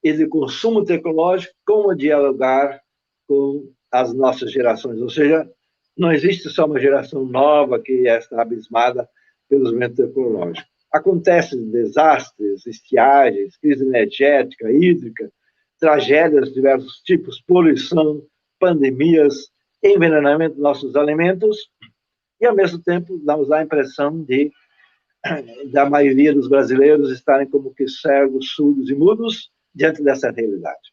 e de consumo tecnológico, como dialogar com as nossas gerações. Ou seja, não existe só uma geração nova que está abismada pelos movimentos tecnológicos. Acontecem desastres, estiagens, crise energética, hídrica, tragédias de diversos tipos, poluição, pandemias, envenenamento dos nossos alimentos, e, ao mesmo tempo, nos dá a impressão da maioria dos brasileiros estarem como que cegos, surdos e mudos diante dessa realidade.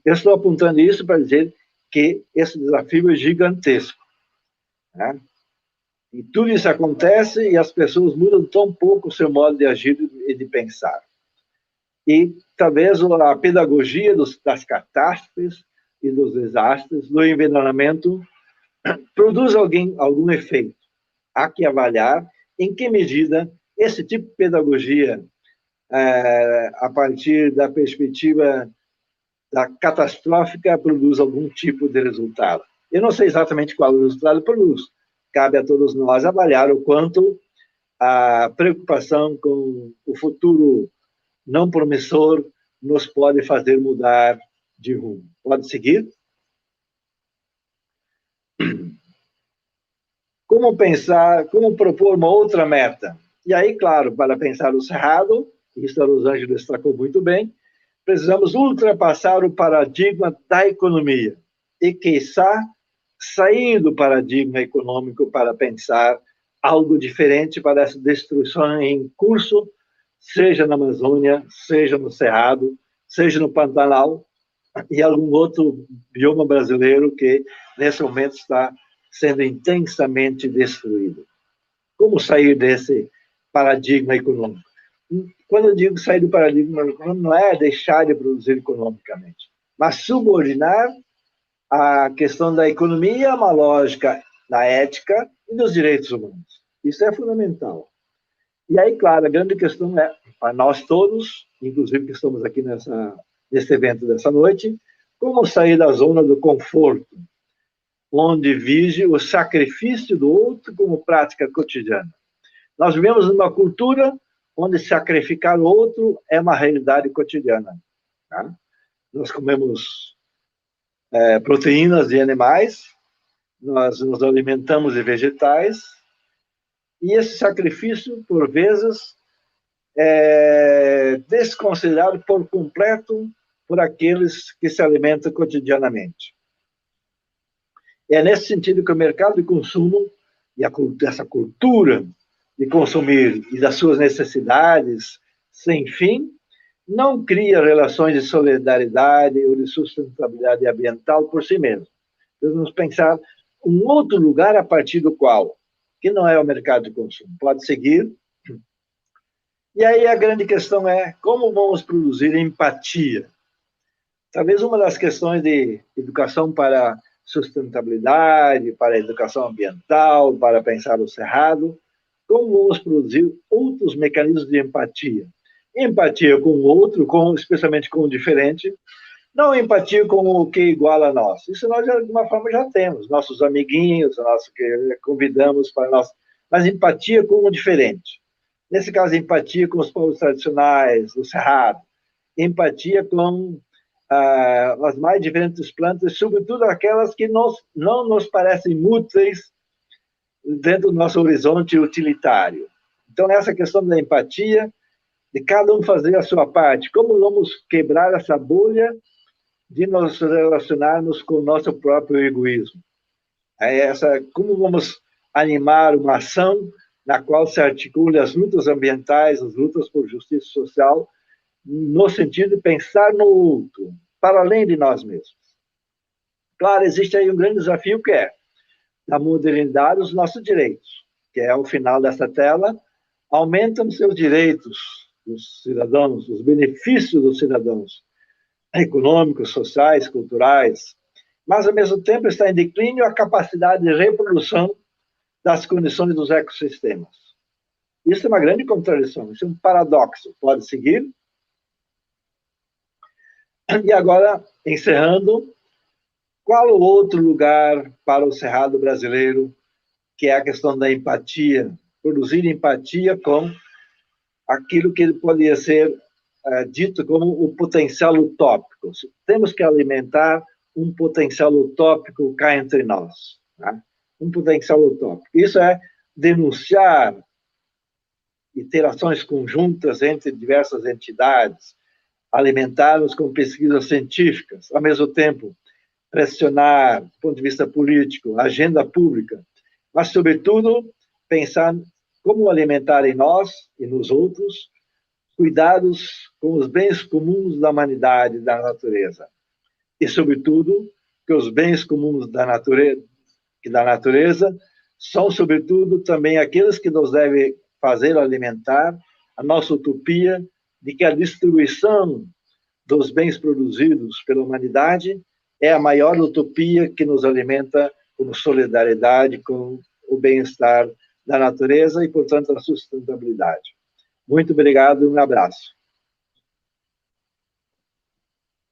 Eu estou apontando isso para dizer que esse desafio é gigantesco, né? E tudo isso acontece e as pessoas mudam tão pouco o seu modo de agir e de pensar. E talvez a pedagogia das catástrofes e dos desastres, do envenenamento, produz algum efeito. Há que avaliar em que medida esse tipo de pedagogia, a partir da perspectiva da catastrófica, produz algum tipo de resultado. Eu não sei exatamente qual o resultado produz. Cabe a todos nós avaliar o quanto a preocupação com o futuro não promissor nos pode fazer mudar de rumo. Pode seguir? Como propor uma outra meta? E aí, claro, para pensar o Cerrado, isso a Rosângela destacou muito bem, precisamos ultrapassar o paradigma da economia e, quiçá, sair do paradigma econômico para pensar algo diferente para essa destruição em curso, seja na Amazônia, seja no Cerrado, seja no Pantanal e algum outro bioma brasileiro que, nesse momento, está sendo intensamente destruído. Como sair desse paradigma econômico? Quando eu digo sair do paradigma econômico, não é deixar de produzir economicamente, mas subordinar a questão da economia a uma lógica da ética e dos direitos humanos. Isso é fundamental. E aí, claro, a grande questão é, para nós todos, inclusive que estamos aqui nesse evento dessa noite, como sair da zona do conforto, onde vige o sacrifício do outro como prática cotidiana. Nós vivemos numa cultura onde sacrificar o outro é uma realidade cotidiana. Tá? Nós comemos proteínas de animais, nós nos alimentamos de vegetais, e esse sacrifício, por vezes, é desconsiderado por completo por aqueles que se alimentam cotidianamente. É nesse sentido que o mercado de consumo e essa cultura de consumir e das suas necessidades sem fim não cria relações de solidariedade ou de sustentabilidade ambiental por si mesmo. Devemos pensar um outro lugar a partir do qual, que não é o mercado de consumo, pode seguir. E aí a grande questão é como vamos produzir empatia. Talvez uma das questões de educação para sustentabilidade, para educação ambiental, para pensar o cerrado, como vamos produzir outros mecanismos de empatia. Empatia com o outro, especialmente com o diferente, não empatia com o que iguala a nós. Isso nós, de alguma forma, já temos. Nossos amiguinhos, que convidamos para nós. Mas empatia com o diferente. Nesse caso, empatia com os povos tradicionais, do Cerrado. Empatia com as mais diferentes plantas, sobretudo aquelas que não nos parecem úteis dentro do nosso horizonte utilitário. Então, essa questão da empatia, de cada um fazer a sua parte. Como vamos quebrar essa bolha de nos relacionarmos com o nosso próprio egoísmo? Como vamos animar uma ação na qual se articule as lutas ambientais, as lutas por justiça social, no sentido de pensar no outro, para além de nós mesmos. Claro, existe aí um grande desafio que é a modernidade dos nossos direitos, que é ao final dessa tela, aumentam seus direitos dos cidadãos, os benefícios dos cidadãos, econômicos, sociais, culturais, mas, ao mesmo tempo, está em declínio a capacidade de reprodução das condições dos ecossistemas. Isso é uma grande contradição, isso é um paradoxo. Pode seguir? E agora, encerrando, qual o outro lugar para o Cerrado brasileiro, que é a questão da empatia, produzir empatia com aquilo que poderia ser dito como o potencial utópico. Temos que alimentar um potencial utópico cá entre nós. Tá? Um potencial utópico. Isso é denunciar e ter ações conjuntas entre diversas entidades, alimentar-nos com pesquisas científicas, ao mesmo tempo pressionar, do ponto de vista político, a agenda pública, mas, sobretudo, pensar como alimentar em nós e nos outros cuidados com os bens comuns da humanidade e da natureza. E, sobretudo, que os bens comuns da natureza são, sobretudo, também aqueles que nos devem fazer alimentar a nossa utopia de que a distribuição dos bens produzidos pela humanidade é a maior utopia que nos alimenta como solidariedade com o bem-estar da natureza e, portanto, a sustentabilidade. Muito obrigado e um abraço.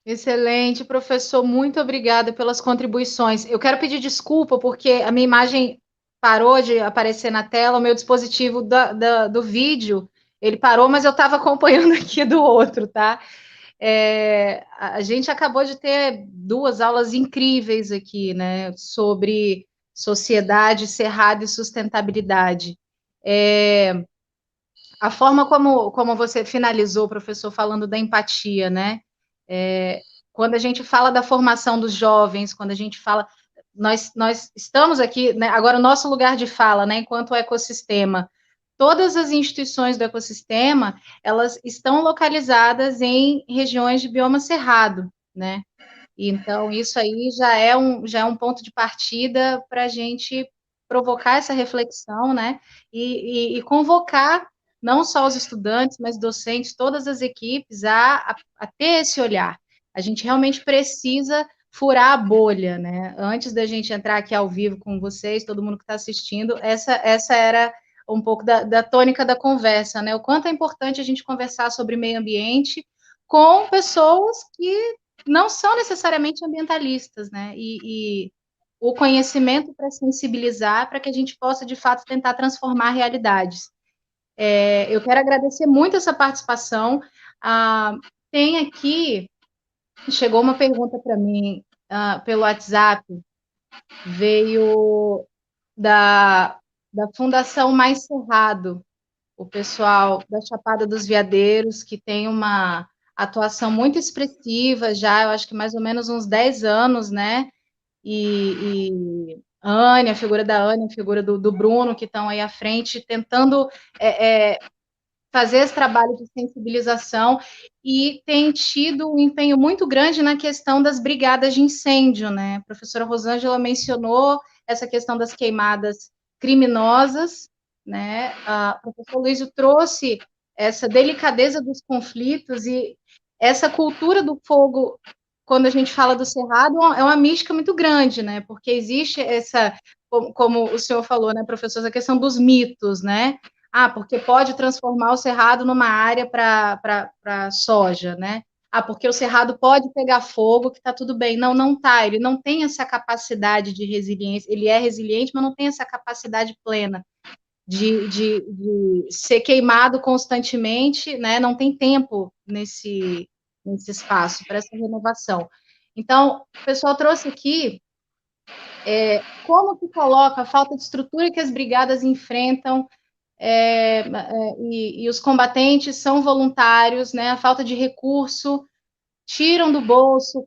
Excelente, professor. Muito obrigada pelas contribuições. Eu quero pedir desculpa porque a minha imagem parou de aparecer na tela, o meu dispositivo do vídeo, ele parou, mas eu estava acompanhando aqui do outro, tá? A gente acabou de ter 2 aulas incríveis aqui, né, sobre sociedade, cerrado e sustentabilidade. A forma como você finalizou, professor, falando da empatia, né? Quando a gente fala da formação dos jovens, quando a gente fala... Nós estamos aqui, né, agora o nosso lugar de fala, né, enquanto ecossistema, todas as instituições do ecossistema, elas estão localizadas em regiões de bioma cerrado, né? Então, isso aí já é um ponto de partida para a gente provocar essa reflexão, né? E convocar não só os estudantes, mas docentes, todas as equipes a ter esse olhar. A gente realmente precisa furar a bolha, né? Antes da gente entrar aqui ao vivo com vocês, todo mundo que está assistindo, essa era um pouco da tônica da conversa, né? O quanto é importante a gente conversar sobre meio ambiente com pessoas que não são necessariamente ambientalistas, né? E o conhecimento para sensibilizar, para que a gente possa, de fato, tentar transformar realidades. Eu quero agradecer muito essa participação. Tem aqui, chegou uma pergunta para mim pelo WhatsApp, veio da Fundação Mais Cerrado, o pessoal da Chapada dos Veadeiros, que tem uma atuação muito expressiva já, eu acho que mais ou menos uns 10 anos, né? E Ânia, a figura da Ânia, a figura do Bruno, que estão aí à frente, tentando fazer esse trabalho de sensibilização, e tem tido um empenho muito grande na questão das brigadas de incêndio, né? A professora Rosângela mencionou essa questão das queimadas criminosas, né? O professor Luísio trouxe essa delicadeza dos conflitos e essa cultura do fogo. Quando a gente fala do Cerrado, é uma mística muito grande, né? Porque existe essa, como o senhor falou, né, professor, essa questão dos mitos, né? Porque pode transformar o cerrado numa área para soja, né? Porque o cerrado pode pegar fogo, que está tudo bem. Não, não está. Ele não tem essa capacidade de resiliência. Ele é resiliente, mas não tem essa capacidade plena de ser queimado constantemente, né? Não tem tempo nesse espaço para essa renovação. Então, o pessoal trouxe aqui como que coloca a falta de estrutura que as brigadas enfrentam, e os combatentes são voluntários, né? A falta de recurso, tiram do bolso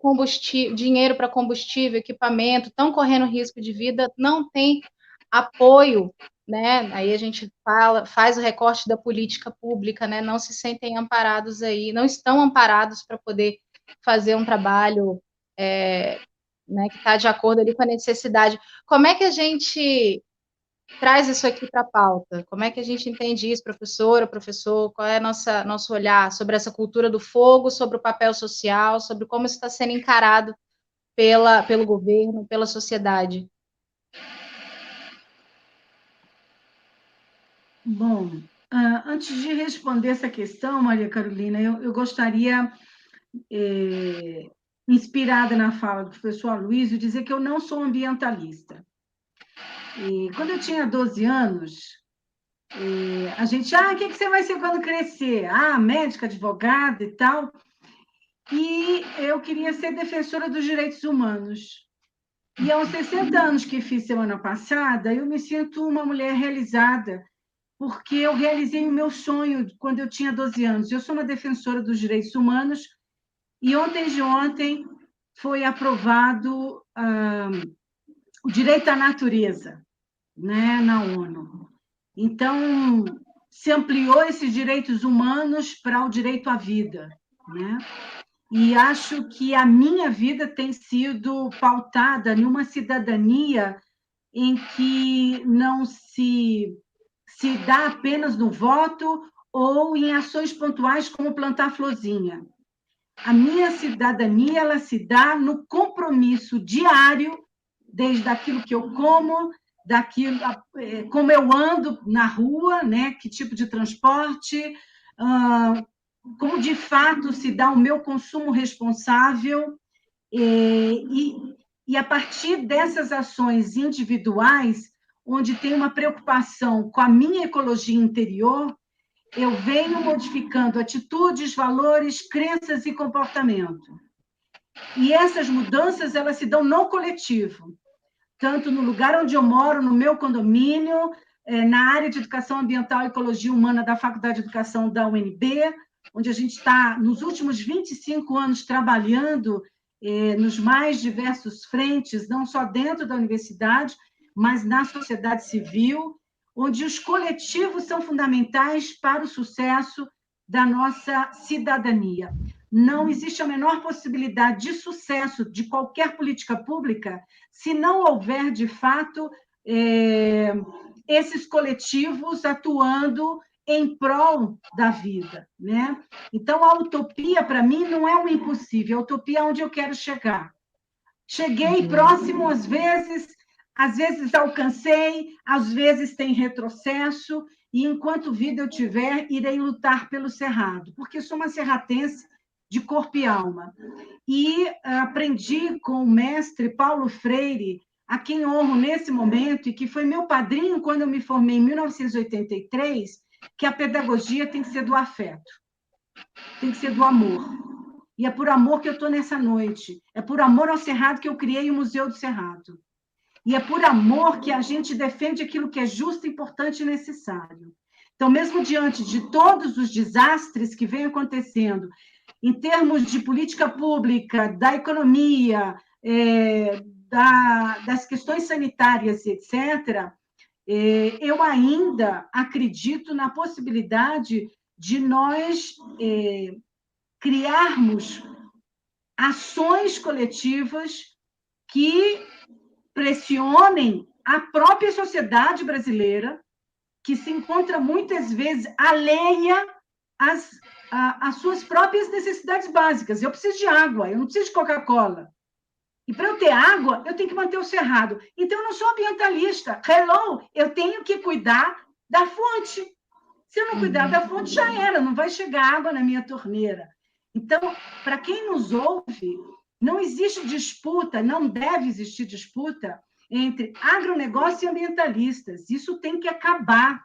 dinheiro para combustível, equipamento, estão correndo risco de vida, não tem apoio, né? Aí a gente faz o recorte da política pública, né? Não se sentem amparados aí, não estão amparados para poder fazer um trabalho né, que está de acordo ali com a necessidade. Como é que a gente traz isso aqui para a pauta? Como é que a gente entende isso, professora, professor? Qual é nosso olhar sobre essa cultura do fogo, sobre o papel social, sobre como isso está sendo encarado pelo governo, pela sociedade? Bom, antes de responder essa questão, Maria Carolina, eu gostaria, inspirada na fala do professor Aloysio, dizer que eu não sou ambientalista. E quando eu tinha 12 anos, a gente, o que você vai ser quando crescer? Médica, advogada e tal. E eu queria ser defensora dos direitos humanos. E aos 60 anos que fiz semana passada, eu me sinto uma mulher realizada, porque eu realizei o meu sonho quando eu tinha 12 anos. Eu sou uma defensora dos direitos humanos e ontem foi aprovado o direito à natureza, né, na ONU. Então, se ampliou esses direitos humanos para o direito à vida, né? E acho que a minha vida tem sido pautada numa cidadania em que não se dá apenas no voto ou em ações pontuais como plantar florzinha. A minha cidadania, ela se dá no compromisso diário, desde aquilo que eu como, como eu ando na rua, né? Que tipo de transporte, como de fato se dá o meu consumo responsável, e a partir dessas ações individuais, onde tem uma preocupação com a minha ecologia interior, eu venho modificando atitudes, valores, crenças e comportamento. E essas mudanças, elas se dão no coletivo, tanto no lugar onde eu moro, no meu condomínio, na área de educação ambiental e ecologia humana da Faculdade de Educação da UNB, onde a gente está, nos últimos 25 anos, trabalhando nos mais diversos frentes, não só dentro da universidade, mas na sociedade civil, onde os coletivos são fundamentais para o sucesso da nossa cidadania. Não existe a menor possibilidade de sucesso de qualquer política pública se não houver, de fato, esses coletivos atuando em prol da vida, né? Então, a utopia, para mim, não é um impossível, a utopia é onde eu quero chegar. Cheguei próximo, às vezes alcancei, às vezes tem retrocesso, e enquanto vida eu tiver, irei lutar pelo Cerrado, porque sou uma serratense de corpo e alma. E aprendi com o mestre Paulo Freire, a quem honro nesse momento, e que foi meu padrinho quando eu me formei em 1983, que a pedagogia tem que ser do afeto, tem que ser do amor. E é por amor que eu estou nessa noite, é por amor ao Cerrado que eu criei o Museu do Cerrado. E é por amor que a gente defende aquilo que é justo, importante e necessário. Então, mesmo diante de todos os desastres que vêm acontecendo, em termos de política pública, da economia, das questões sanitárias, etc., eu ainda acredito na possibilidade de nós criarmos ações coletivas que pressionem a própria sociedade brasileira, que se encontra muitas vezes alheia às suas próprias necessidades básicas. Eu preciso de água, eu não preciso de Coca-Cola. E para eu ter água, eu tenho que manter o cerrado. Então, eu não sou ambientalista. Hello, eu tenho que cuidar da fonte. Se eu não cuidar da fonte, já era, não vai chegar água na minha torneira. Então, para quem nos ouve, não existe disputa, não deve existir disputa entre agronegócio e ambientalistas. Isso tem que acabar,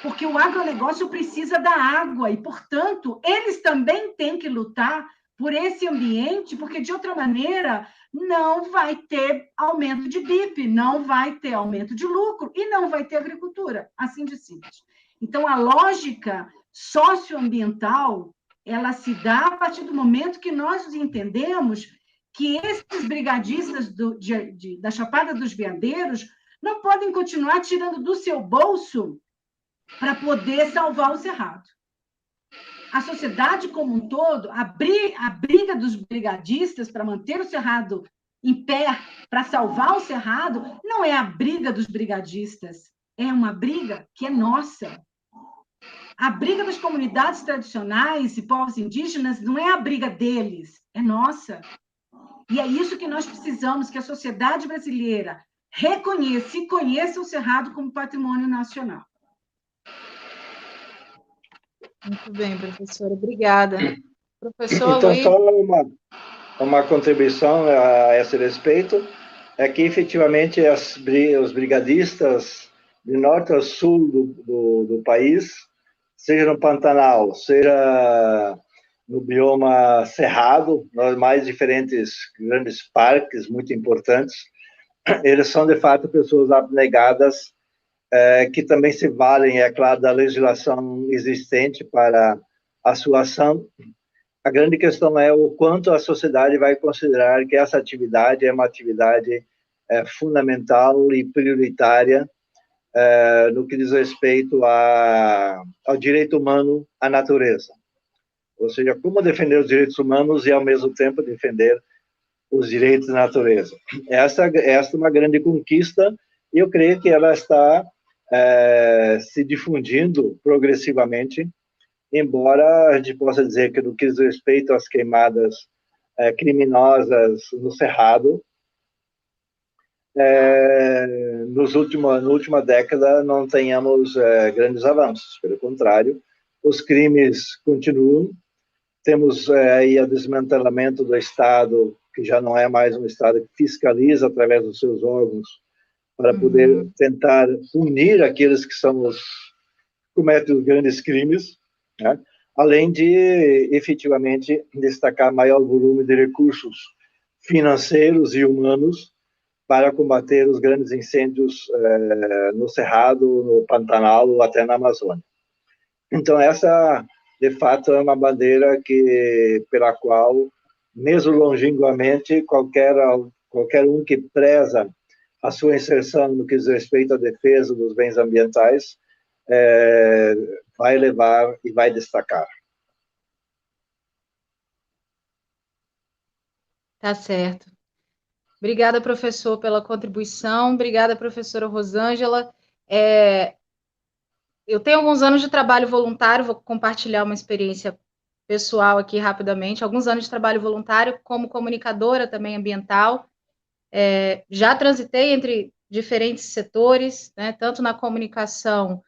porque o agronegócio precisa da água e, portanto, eles também têm que lutar por esse ambiente, porque, de outra maneira, não vai ter aumento de BIP, não vai ter aumento de lucro e não vai ter agricultura, assim de simples. Então, a lógica socioambiental, ela se dá a partir do momento que nós entendemos que esses brigadistas da Chapada dos Veadeiros não podem continuar tirando do seu bolso para poder salvar o Cerrado. A sociedade como um todo, a briga dos brigadistas para manter o Cerrado em pé, para salvar o Cerrado, não é a briga dos brigadistas, é uma briga que é nossa. A briga das comunidades tradicionais e povos indígenas não é a briga deles, é nossa. E é isso que nós precisamos, que a sociedade brasileira reconheça e conheça o Cerrado como patrimônio nacional. Muito bem, professora, obrigada. Professor então, Luiz... só uma contribuição a esse respeito, é que, efetivamente, os brigadistas de norte a sul do país, seja no Pantanal, seja no bioma cerrado, nos mais diferentes grandes parques muito importantes, eles são, de fato, pessoas abnegadas, que também se valem, é claro, da legislação existente para a sua ação. A grande questão é o quanto a sociedade vai considerar que essa atividade é uma atividade fundamental e prioritária no que diz respeito ao direito humano à natureza. Ou seja, como defender os direitos humanos e, ao mesmo tempo, defender os direitos da natureza. Essa é uma grande conquista e eu creio que ela está se difundindo progressivamente, embora a gente possa dizer que, no que diz respeito às queimadas criminosas no Cerrado, na última década não tenhamos grandes avanços. Pelo contrário, os crimes continuam. Temos aí o desmantelamento do Estado, que já não é mais um Estado que fiscaliza através dos seus órgãos, para poder tentar punir aqueles que cometem os grandes crimes, né? Além de, efetivamente, destacar maior volume de recursos financeiros e humanos para combater os grandes incêndios no Cerrado, no Pantanal ou até na Amazônia. Então, essa, de fato, é uma bandeira pela qual, mesmo longínquamente, qualquer um que preza a sua inserção no que diz respeito à defesa dos bens ambientais vai levar e vai destacar. Tá certo. Obrigada, professor, pela contribuição. Obrigada, professora Rosângela. Eu tenho alguns anos de trabalho voluntário, vou compartilhar uma experiência pessoal aqui rapidamente. Alguns anos de trabalho voluntário como comunicadora também ambiental. Já transitei entre diferentes setores, né, tanto na comunicação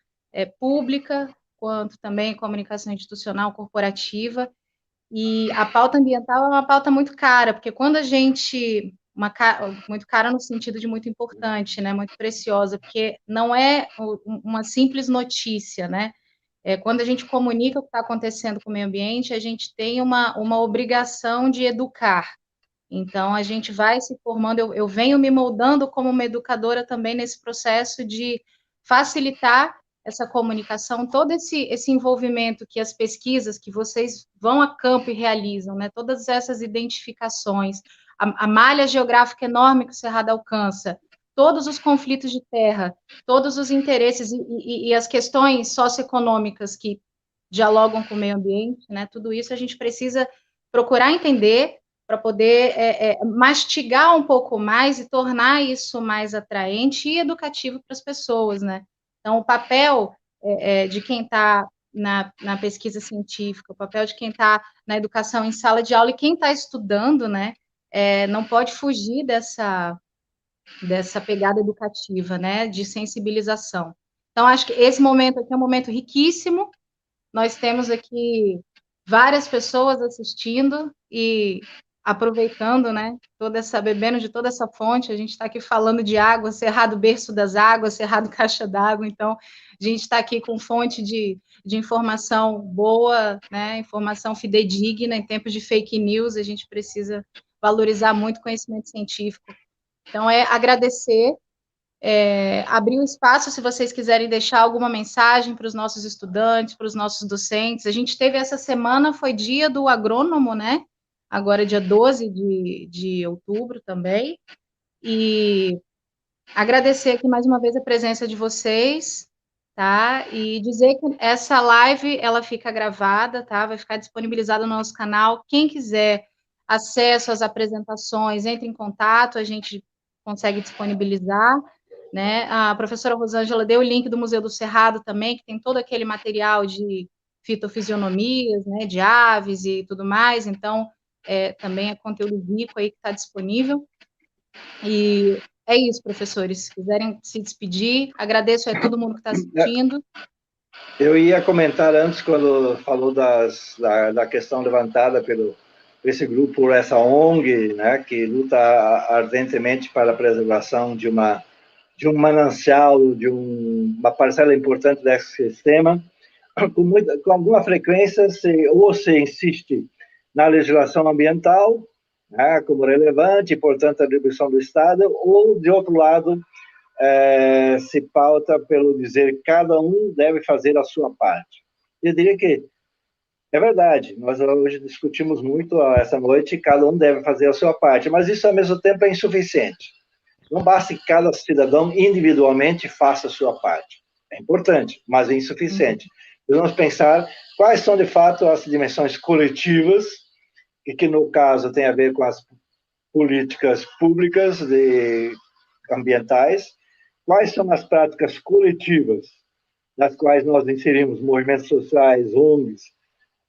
pública, quanto também comunicação institucional corporativa. E a pauta ambiental é uma pauta muito cara, porque quando a gente... muito cara no sentido de muito importante, né, muito preciosa, porque não é uma simples notícia, né? quando a gente comunica o que está acontecendo com o meio ambiente, a gente tem uma obrigação de educar. Então, a gente vai se formando, eu venho me moldando como uma educadora também nesse processo de facilitar essa comunicação, todo esse envolvimento que as pesquisas que vocês vão a campo e realizam, né, todas essas identificações, a malha geográfica enorme que o Cerrado alcança, todos os conflitos de terra, todos os interesses e as questões socioeconômicas que dialogam com o meio ambiente, né, tudo isso a gente precisa procurar entender para poder mastigar um pouco mais e tornar isso mais atraente e educativo para as pessoas, né? Então, o papel de quem está na pesquisa científica, o papel de quem está na educação em sala de aula e quem está estudando, né? Não pode fugir dessa pegada educativa, né? De sensibilização. Então, acho que esse momento aqui é um momento riquíssimo. Nós temos aqui várias pessoas assistindo e aproveitando, né, bebendo de toda essa fonte. A gente está aqui falando de água, Cerrado berço das águas, Cerrado caixa d'água, então a gente está aqui com fonte de informação boa, né, informação fidedigna. Em tempos de fake news, a gente precisa valorizar muito o conhecimento científico. Então, agradecer, abrir o espaço se vocês quiserem deixar alguma mensagem para os nossos estudantes, para os nossos docentes. A gente teve essa semana, foi dia do agrônomo, né? Agora dia 12 de outubro também, e agradecer aqui mais uma vez a presença de vocês, tá? E dizer que essa live, ela fica gravada, tá? Vai ficar disponibilizada no nosso canal. Quem quiser acesso às apresentações, entre em contato, a gente consegue disponibilizar, né? A professora Rosângela deu o link do Museu do Cerrado também, que tem todo aquele material de fitofisionomias, né, de aves e tudo mais, então, também é conteúdo rico aí que está disponível. E é isso, professores. Se quiserem se despedir, agradeço a todo mundo que está assistindo. Eu ia comentar antes, quando falou da questão levantada pelo esse grupo, por essa ONG, né, que luta ardentemente para a preservação de um manancial, de uma parcela importante desse sistema. Com alguma frequência, se insiste na legislação ambiental, né, como relevante, portanto, a atribuição do Estado, ou, de outro lado, se pauta pelo dizer que cada um deve fazer a sua parte. Eu diria que é verdade, nós hoje discutimos muito essa noite, cada um deve fazer a sua parte, mas isso, ao mesmo tempo, é insuficiente. Não basta que cada cidadão individualmente faça a sua parte. É importante, mas é insuficiente. Vamos pensar quais são, de fato, as dimensões coletivas, e que, no caso, tem a ver com as políticas públicas ambientais, quais são as práticas coletivas, nas quais nós inserimos movimentos sociais, ONGs,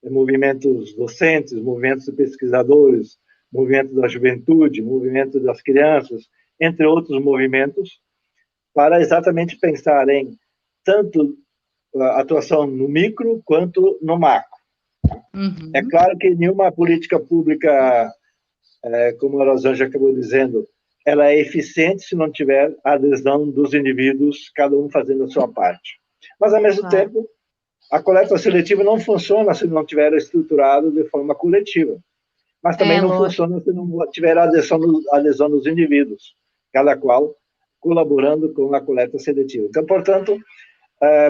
movimentos docentes, movimentos de pesquisadores, movimento da juventude, movimento das crianças, entre outros movimentos, para exatamente pensar em tanto a atuação no micro quanto no macro. Uhum. É claro que nenhuma política pública, como a Rosângela acabou dizendo, ela é eficiente se não tiver a adesão dos indivíduos, cada um fazendo a sua parte. Mas, ao mesmo tempo, a coleta seletiva não funciona se não tiver estruturado de forma coletiva. Mas também não funciona se não tiver a adesão dos indivíduos, cada qual colaborando com a coleta seletiva. Então, portanto,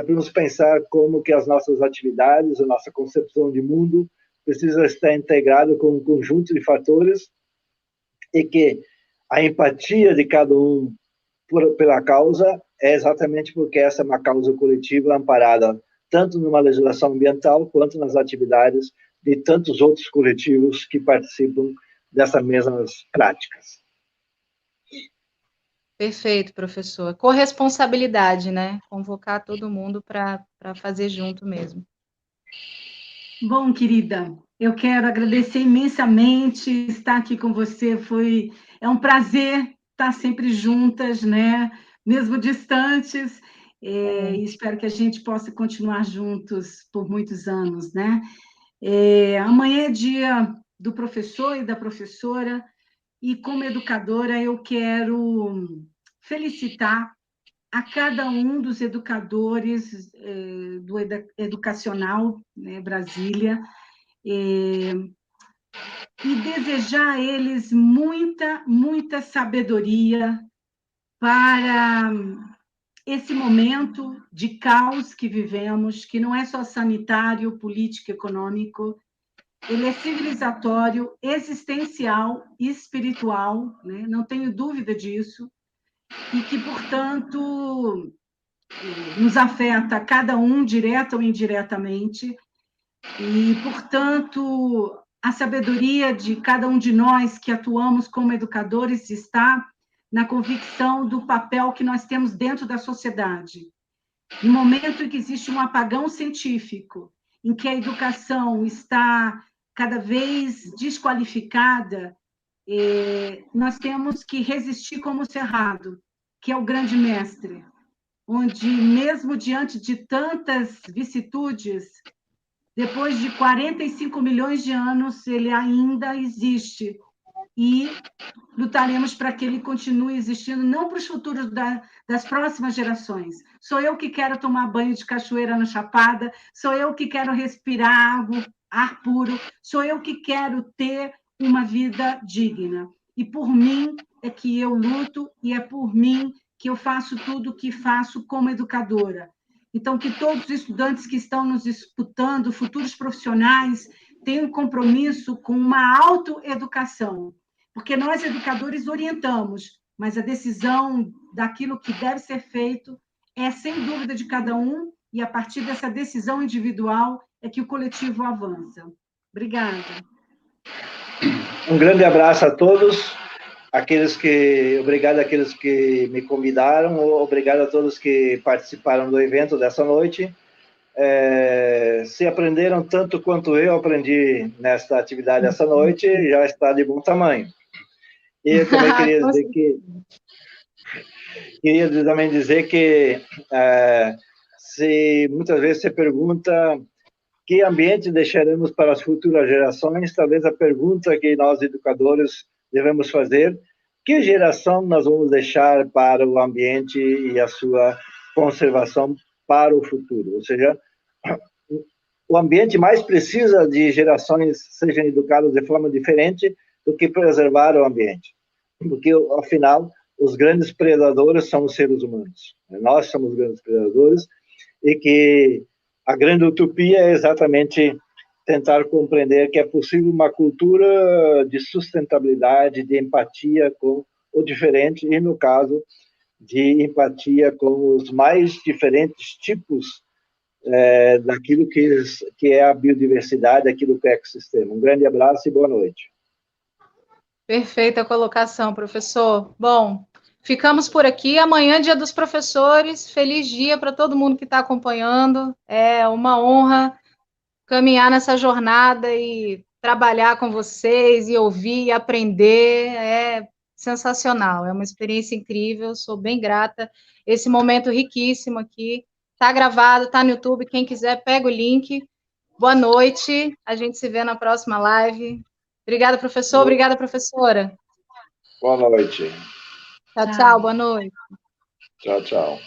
vamos pensar como que as nossas atividades, a nossa concepção de mundo precisa estar integrado com um conjunto de fatores e que a empatia de cada um pela causa é exatamente porque essa é uma causa coletiva amparada tanto numa legislação ambiental quanto nas atividades de tantos outros coletivos que participam dessas mesmas práticas. Perfeito, professor. Corresponsabilidade, né? Convocar todo mundo para fazer junto mesmo. Bom, querida, eu quero agradecer imensamente estar aqui com você. É um prazer estar sempre juntas, né? Mesmo distantes. E espero que a gente possa continuar juntos por muitos anos, né? Amanhã é dia do professor e da professora, e como educadora eu quero felicitar a cada um dos educadores do Educacional, né, Brasília, e desejar a eles muita, muita sabedoria para esse momento de caos que vivemos, que não é só sanitário, político, econômico, ele é civilizatório, existencial e espiritual, né? Não tenho dúvida disso, e que, portanto, nos afeta cada um, direta ou indiretamente, e, portanto, a sabedoria de cada um de nós que atuamos como educadores está na convicção do papel que nós temos dentro da sociedade. No momento em que existe um apagão científico, em que a educação está cada vez desqualificada, nós temos que resistir como o Cerrado, que é o grande mestre, onde, mesmo diante de tantas vicissitudes, depois de 45 milhões de anos, ele ainda existe. E lutaremos para que ele continue existindo, não para os futuros das próximas gerações. Sou eu que quero tomar banho de cachoeira na Chapada, sou eu que quero respirar ar puro, sou eu que quero ter uma vida digna. E por mim é que eu luto, e é por mim que eu faço tudo o que faço como educadora. Então, que todos os estudantes que estão nos escutando, futuros profissionais, tenham um compromisso com uma autoeducação, porque nós, educadores, orientamos, mas a decisão daquilo que deve ser feito é, sem dúvida, de cada um, e a partir dessa decisão individual é que o coletivo avança. Obrigada. Um grande abraço a todos, obrigado àqueles que me convidaram, obrigado a todos que participaram do evento dessa noite. Se aprenderam tanto quanto eu aprendi nesta atividade essa noite, já está de bom tamanho. E eu também queria dizer que se muitas vezes você pergunta que ambiente deixaremos para as futuras gerações, talvez a pergunta que nós, educadores, devemos fazer: que geração nós vamos deixar para o ambiente e a sua conservação para o futuro? Ou seja, o ambiente mais precisa de gerações que sejam educadas de forma diferente do que preservar o ambiente. Porque, afinal, os grandes predadores são os seres humanos. Nós somos os grandes predadores, e que a grande utopia é exatamente tentar compreender que é possível uma cultura de sustentabilidade, de empatia com o diferente, e, no caso, de empatia com os mais diferentes tipos daquilo que é a biodiversidade, aquilo que é o ecossistema. Um grande abraço e boa noite. Perfeita colocação, professor. Bom, ficamos por aqui. Amanhã, Dia dos Professores. Feliz dia para todo mundo que está acompanhando. É uma honra caminhar nessa jornada e trabalhar com vocês, e ouvir e aprender. É sensacional, é uma experiência incrível. Sou bem grata. Esse momento riquíssimo aqui. Está gravado, está no YouTube. Quem quiser, pega o link. Boa noite. A gente se vê na próxima live. Obrigada, professor. Obrigada, professora. Boa noite. Tchau, tchau. Boa noite. Tchau, tchau.